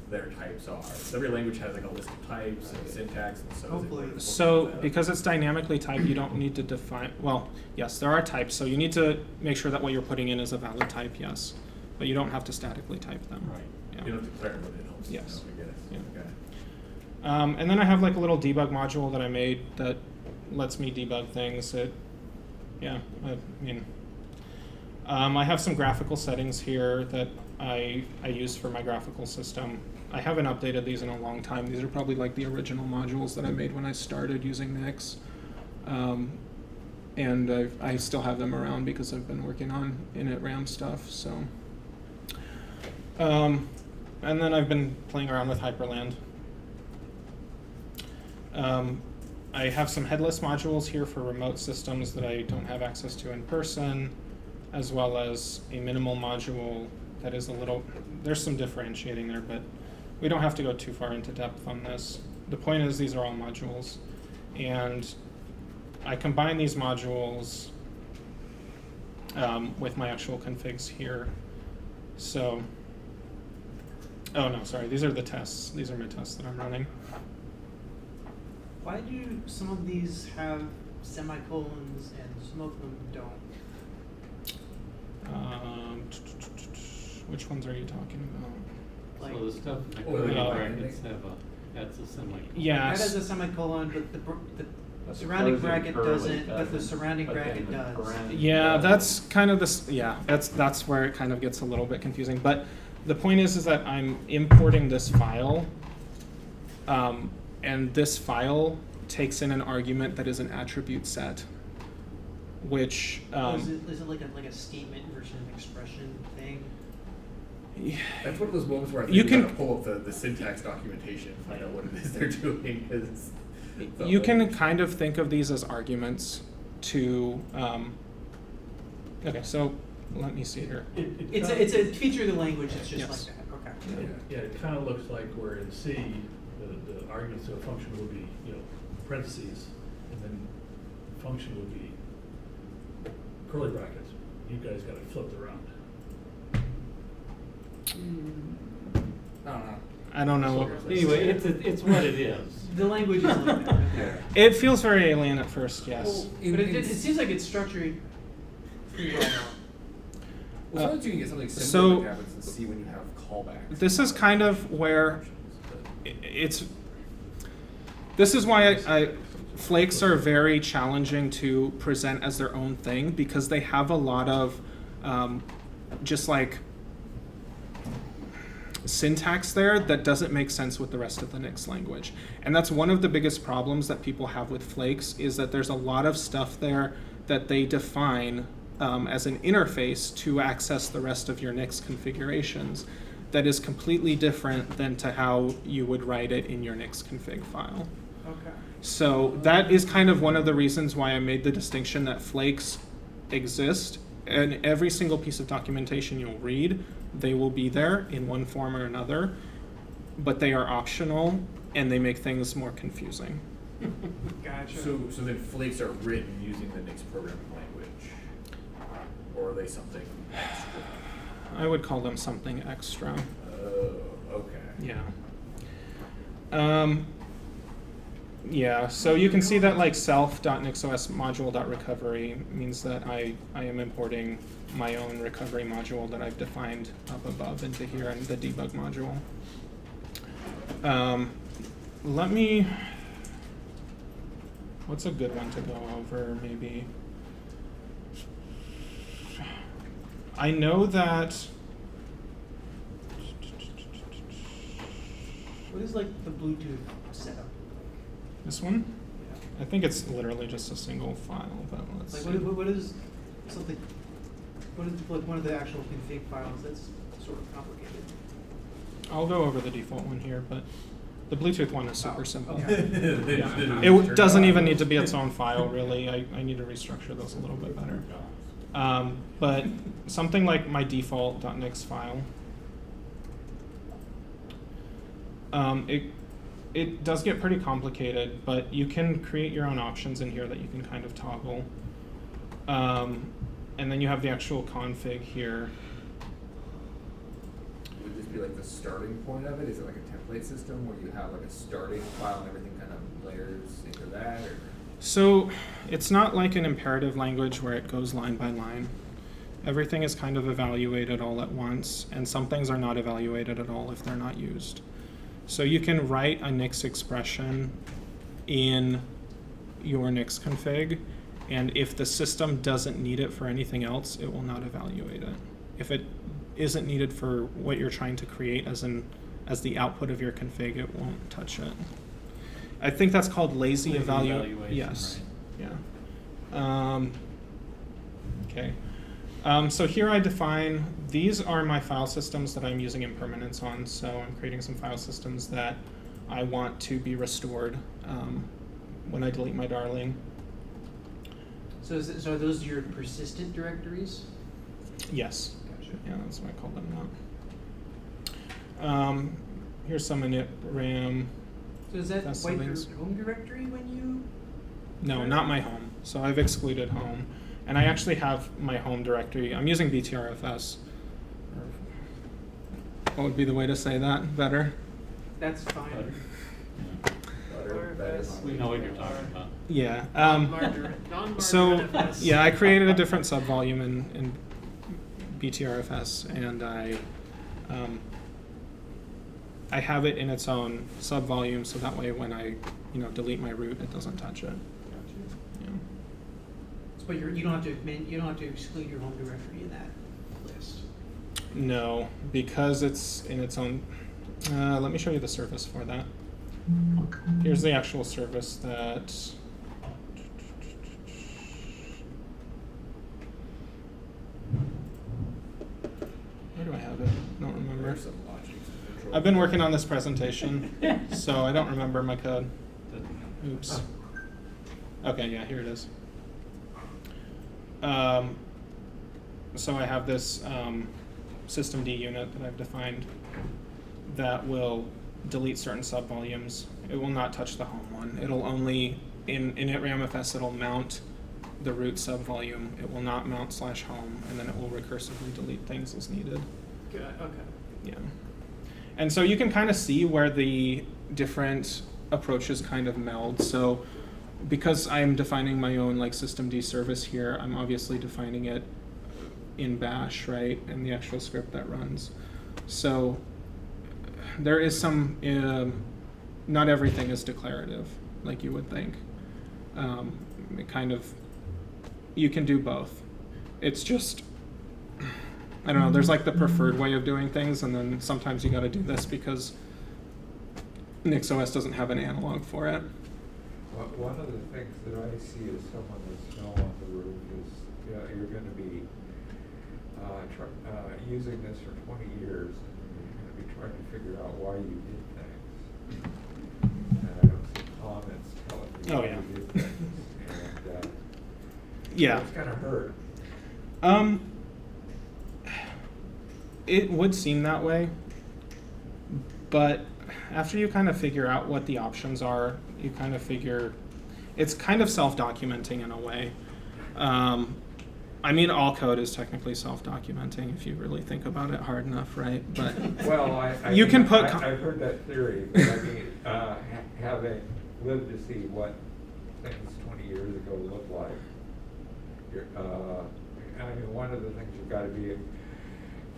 their types are. Every language has like a list of types and syntax, and so. Hopefully. So because it's dynamically typed, you don't need to define, well, yes, there are types, so you need to make sure that what you're putting in is a valid type, yes. But you don't have to statically type them. Right. Yeah. You don't declare what it helps. Yes. I get it. Yeah. Okay. And then I have like a little debug module that I made that lets me debug things. I have some graphical settings here that I use for my graphical system. I haven't updated these in a long time. These are probably like the original modules that I made when I started using Nix. And I still have them around because I've been working on init RAM stuff. So, and then I've been playing around with Hyperland. I have some headless modules here for remote systems that I don't have access to in person, as well as a minimal module that is there's some differentiating there, but we don't have to go too far into depth on this. The point is these are all modules, and I combine these modules with my actual configs here. So, oh no, sorry, these are the tests. These are my tests that I'm running. Why do some of these have semicolons and some of them don't? Which ones are you talking about? Like, So the stuff in the Oh, curly yeah. brackets that's a semicolon. Yes. that has a semicolon, but the But the surrounding closing bracket curly doesn't, but the doesn't, surrounding but then bracket the does. parentheses Yeah, does. that's kind of this. Yeah, that's where it kind of gets a little bit confusing. But the point is that I'm importing this file, and this file takes in an argument that is an attribute set. which is it like a statement versus an expression thing? That's one of those moments where I think You you can- gotta pull up the syntax documentation and find out what it is they're doing, because you can kind of think of these as arguments to. Okay, so let me see here. It's a feature of the language. It's just Yes. like that. Okay. Yeah, it kind of looks like where in C, the arguments of a function would be, parentheses, and then function would be curly brackets. You guys got it flipped around. I don't know. I don't know. Anyway, it's what it is. The language is like that. Yeah. It feels very alien at first, yes. But it seems like it's structured pretty well. Well, sometimes you can get something So- similar that happens in C when you have callbacks. This is kind of where this is why flakes are very challenging to present as their own thing, because they have a lot of just like syntax there that doesn't make sense with the rest of the Nix language. And that's one of the biggest problems that people have with flakes, is that there's a lot of stuff there that they define as an interface to access the rest of your Nix configurations that is completely different than to how you would write it in your Nix config file. Okay. So that is kind of one of the reasons why I made the distinction that flakes exist, and every single piece of documentation you'll read, they will be there in one form or another, but they are optional and they make things more confusing. Gotcha. So then flakes are written using the Nix programming language, or are they something extra? I would call them something extra. Oh, okay. Yeah. Yeah, so you can see that like self.nixOS module.recovery means that I am importing my own recovery module that I've defined up above into here in the debug module. Let me, what's a good one to go over maybe? I know that, What is like the Bluetooth setup? this one? I think it's literally just a single file, but let's Like see. what is something? What is like one of the actual config files that's sort of complicated? I'll go over the default one here, but the Bluetooth one is super simple. okay. Yeah. It doesn't even need to be its own file, really. I need to restructure those a little bit better. But something like my default.nix file, it does get pretty complicated, but you can create your own options in here that you can kind of toggle. And then you have the actual config here. Would this be like the starting point of it? Is it like a template system where you have like a starting file and everything kind of layers into that? Or? So it's not like an imperative language where it goes line by line. Everything is kind of evaluated all at once, and some things are not evaluated at all if they're not used. So you can write a Nix expression in your Nix config, and if the system doesn't need it for anything else, it will not evaluate it. If it isn't needed for what you're trying to create as the output of your config, it won't touch it. I think that's called lazy evaluation. Yes. Right. Yeah. Okay. So here I define, these are my file systems that I'm using impermanence on. So I'm creating some file systems that I want to be restored when I delete my darling. So are those your persistent directories? Yes. Gotcha. Yeah, that's why I call them that. Here's some init RAM. So does that That's wipe the your things. home directory when you? No, not my home. So I've excluded home. And I actually have my home directory. I'm using BTRFS. What would be the way to say that better? That's fine. Butter, better. We know what you're talking about. Yeah. Non-margarine So FS. yeah, I created a different subvolume in BTRFS, and I have it in its own subvolume, so that way when I delete my root, it doesn't touch it. Yeah. But you don't have to exclude your home directory in that list. No, because it's in its own. Let me show you the service for that. Here's the actual service that I've been working on this presentation, so I don't remember my code. Oops. Okay, yeah, here it is. So I have this system D unit that I've defined that will delete certain subvolumes. It will not touch the home one. It'll only, in init-ramfs, it'll mount the root subvolume. It will not mount /home, and then it will recursively delete things as needed. Good, okay. Yeah. And so you can kind of see where the different approaches kind of meld. So because I'm defining my own like systemd service here, I'm obviously defining it in bash, right, in the actual script that runs. So there is some, not everything is declarative, like you would think. It kind of, you can do both. It's just, I don't know, there's like the preferred way of doing things, and then sometimes you gotta do this because NixOS doesn't have an analog for it. One of the things that I see as someone with snow on the roof is you're going to be using this for 20 years, and you're going to be trying to figure out why you did things. And I don't see comments telling you why you did things. And Yeah. it's going to hurt. It would seem that way, but after you kind of figure out what the options are, you kind of figure it's kind of self-documenting in a way. I mean, all code is technically self-documenting if you really think about it hard enough, right? But well, you can put. I've heard that theory, but I mean, having lived to see what things 20 years ago looked like, I mean, one of the things you've got to be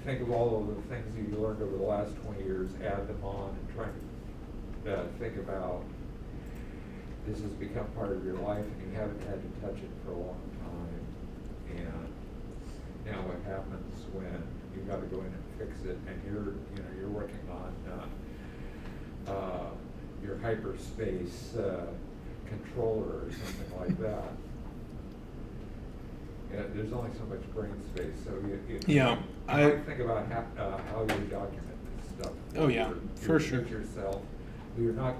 think of all of the things you learned over the last 20 years, add them on, and try to think about this has become part of your life, and you haven't had to touch it for a long time. And now what happens when you got to go in and fix it, and you're working on your hyperspace controller or something like that. Yeah, there's only so much brain space, so you might think about how you document this stuff. Oh yeah, for sure. Yourself, you're not.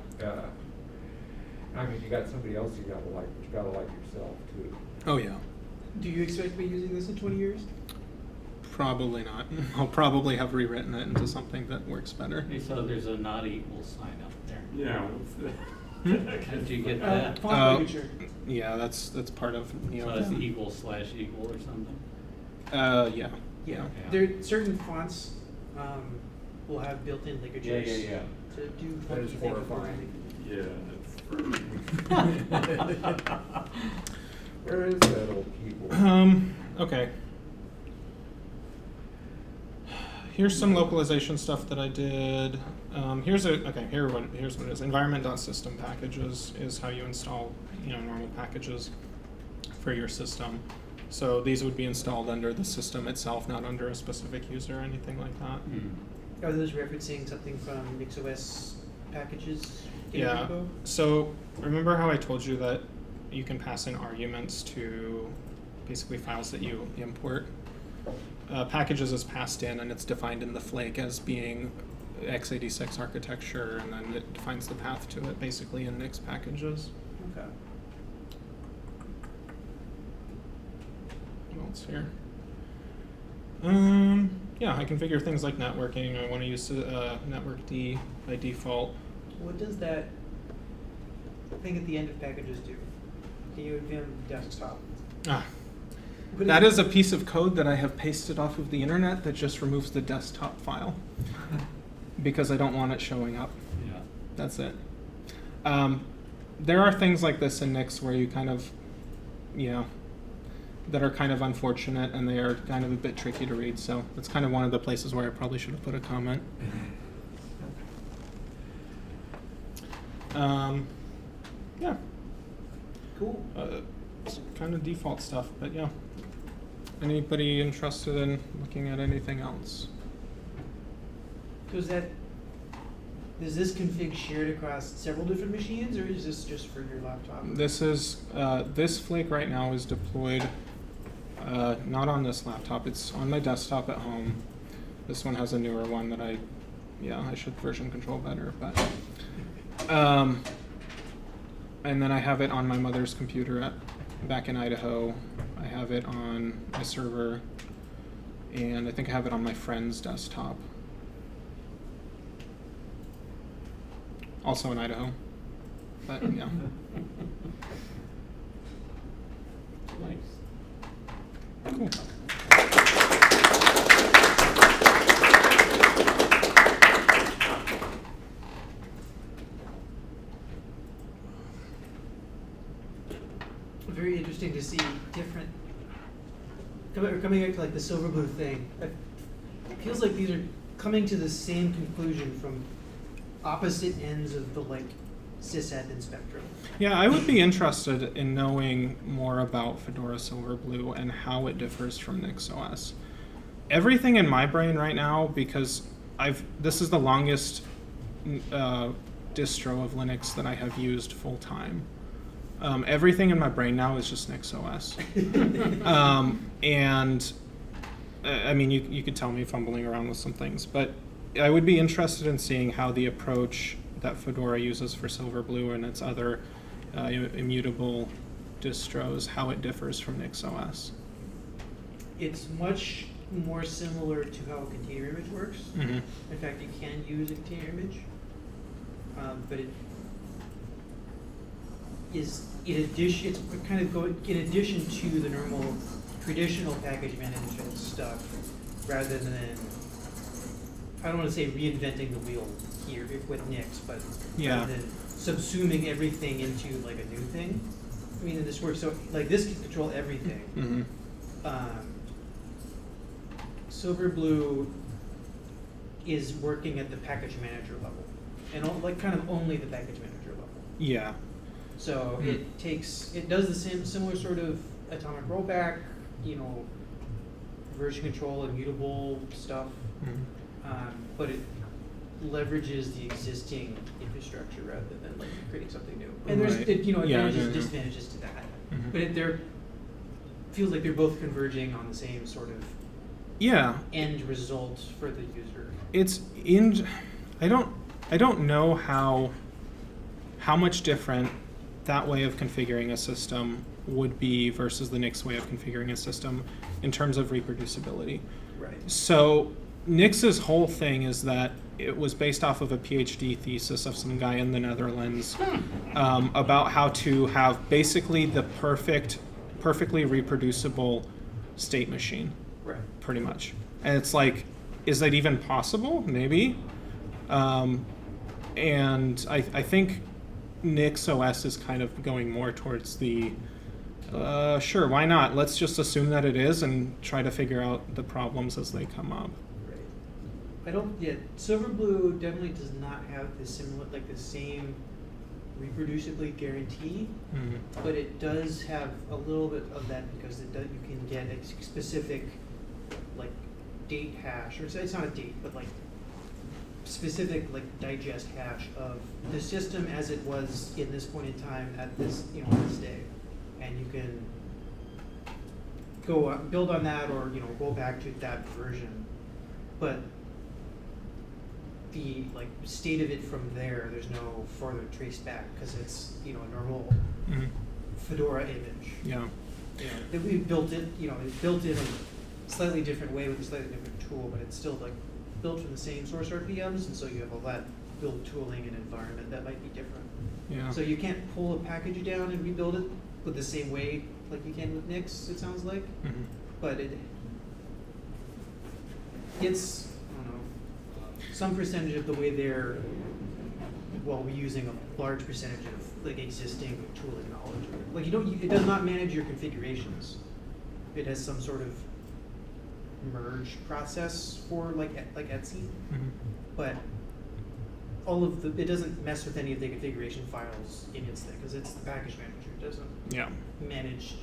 I mean, you got somebody else you gotta like, but you gotta like yourself too. Oh yeah. Do you expect to be using this in 20 years? Probably not. I'll probably have rewritten it into something that works better. Okay, so there's a not equal sign up there. Yeah, what's the? Did you get that? Font signature. Yeah, that's part of So it's equal / equal or something? Yeah. Yeah. There certain fonts will have built-in ligatures. Yeah. To do That is funky things. horrifying. Yeah, Where is that old keyboard? Okay. Here's some localization stuff that I did. Here's what it is. Environment.system packages is how you install normal packages for your system. So these would be installed under the system itself, not under a specific user or anything like that. Are those referencing something from NixOS packages? Yeah. So remember how I told you that you can pass in arguments to basically files that you import? Packages is passed in, and it's defined in the flake as being x86 architecture, and then it defines the path to it basically in Nix packages. Okay. What else here? Yeah, I configure things like networking. I want to use network D by default. What does that thing at the end of packages do? Can you vim desktop? That is a piece of code that I have pasted off of the internet that just removes the desktop file because I don't want it showing up. Yeah. That's it. There are things like this in Nix where you kind of, that are kind of unfortunate, and they are kind of a bit tricky to read. So that's kind of one of the places where I probably should have put a comment. Yeah. Cool. It's kind of default stuff, but yeah. Anybody interested in looking at anything else? So is this config shared across several different machines, or is this just for your laptop? This is this flake right now is deployed not on this laptop. It's on my desktop at home. This one has a newer one that I Yeah, I should version control better, but and then I have it on my mother's computer back in Idaho. I have it on my server, and I think I have it on my friend's desktop. Also in Idaho, but yeah. Nice. Cool. Very interesting to see different, coming back to like the Silverblue thing, it feels like these are coming to the same conclusion from opposite ends of the like sysadmin spectrum. Yeah, I would be interested in knowing more about Fedora Silverblue and how it differs from NixOS. Everything in my brain right now, because this is the longest distro of Linux that I have used full time. Everything in my brain now is just NixOS. And I mean, you could tell me fumbling around with some things, but I would be interested in seeing how the approach that Fedora uses for Silverblue and its other immutable distros, how it differs from NixOS. It's much more similar to how a container image works. Mm-hmm. In fact, you can use a container image, but it is it's kind of going in addition to the normal traditional package management stuff, rather than, I don't want to say reinventing the wheel here with Nix, but Yeah. rather than subsuming everything into like a new thing. I mean, this works so like this can control everything. Mm-hmm. Silverblue is working at the package manager level, and like kind of only the package manager level. Yeah. So it does the same similar sort of atomic rollback, version control, immutable stuff, but it leverages the existing infrastructure rather than like creating something new. And there's Right. advantages and Yeah. disadvantages to that, Mhm. but there feels like they're both converging on the same sort of Yeah. end result for the user. It's I don't know how much different that way of configuring a system would be versus the Nix way of configuring a system in terms of reproducibility. Right. So Nix's whole thing is that it was based off of a PhD thesis of some guy in the Netherlands about how to have basically the perfectly reproducible state machine. Right. Pretty much. And it's like, is that even possible? Maybe. And I think NixOS is kind of going more towards the, sure, why not? Let's just assume that it is and try to figure out the problems as they come up. Right. Silverblue definitely does not have the same reproducibly guarantee, Mhm. but it does have a little bit of that because you can get a specific like date hash, or it's not a date, but like specific like digest hash of the system as it was in this point in time at this this day, and you can go build on that or go back to that version, but the like state of it from there's no further trace back because it's a normal Mhm. Fedora image. Yeah. That we built it, it's built in a slightly different way with a slightly different tool, but it's still like built from the same source RPMs, and so you have all that build tooling and environment that might be different. Yeah. So you can't pull a package down and rebuild it with the same way like you can with Nix, it sounds like. Mhm. But it's, I don't know, some percentage of the way they're, reusing a large percentage of like existing tooling knowledge. Like it does not manage your configurations. It has some sort of merge process for like Etsy, Mhm. but it doesn't mess with any of the configuration files in its thing because it's the package manager. It doesn't Yeah. manage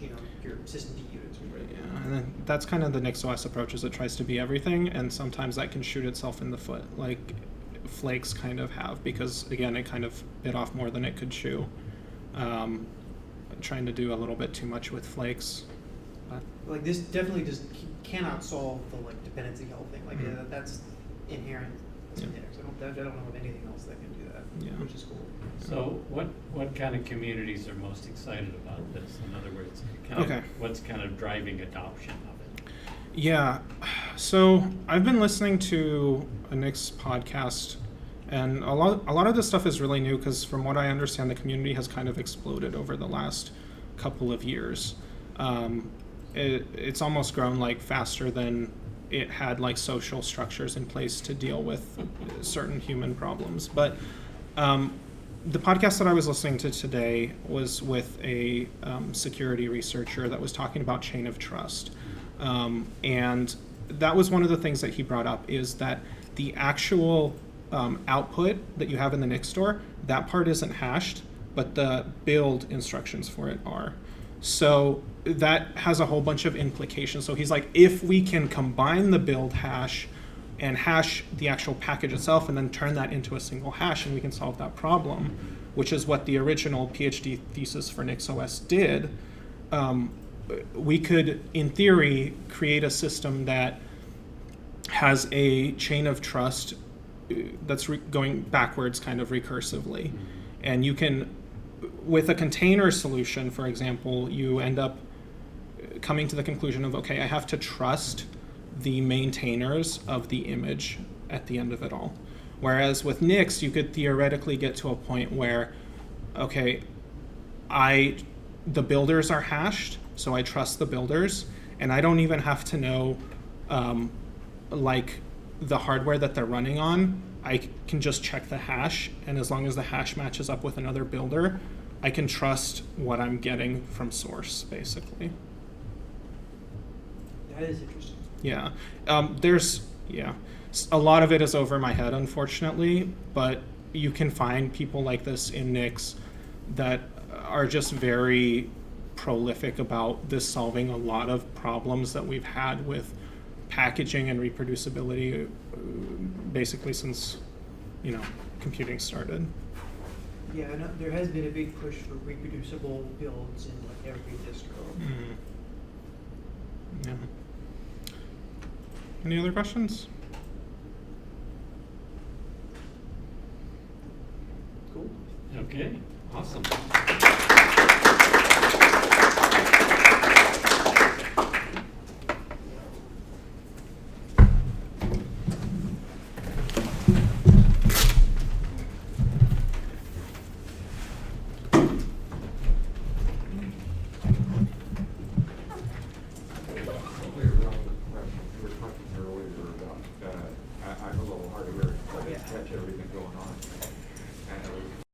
your system D units. Yeah, and then that's kind of the NixOS approach, is it tries to be everything, and sometimes that can shoot itself in the foot, like Flakes kind of have, because again, it kind of bit off more than it could chew. Trying to do a little bit too much with Flakes. But Like this definitely cannot solve the like dependency hell thing. Like Mhm. that's inherent. what's in Yeah. Nix. I don't know of anything else that can do that, Yeah. which is cool. So what kind of communities are most excited about this? In other words, Okay. what's kind of driving adoption of it? Yeah, so I've been listening to a Nix podcast, and a lot of this stuff is really new because, from what I understand, the community has kind of exploded over the last couple of years. It's almost grown like faster than it had like social structures in place to deal with certain human problems. But the podcast that I was listening to today was with a security researcher that was talking about chain of trust. And that was one of the things that he brought up, is that the actual output that you have in the Nix store, that part isn't hashed, but the build instructions for it are. So that has a whole bunch of implications. So he's like, if we can combine the build hash and hash the actual package itself and then turn that into a single hash, and we can solve that problem, which is what the original PhD thesis for NixOS did, we could, in theory, create a system that has a chain of trust that's going backwards kind of recursively. And you can, with a container solution, for example, you end up coming to the conclusion of, okay, I have to trust the maintainers of the image at the end of it all. Whereas with Nix, you could theoretically get to a point where, okay, the builders are hashed, so I trust the builders, and I don't even have to know like the hardware that they're running on. I can just check the hash, and as long as the hash matches up with another builder, I can trust what I'm getting from source, basically. That is interesting. Yeah, a lot of it is over my head, unfortunately, but you can find people like this in Nix that are just very prolific about this solving a lot of problems that we've had with packaging and reproducibility basically since, computing started. Yeah, no, there has been a big push for reproducible builds in like every distro. Mm. Yeah. Any other questions? Cool. Okay, awesome.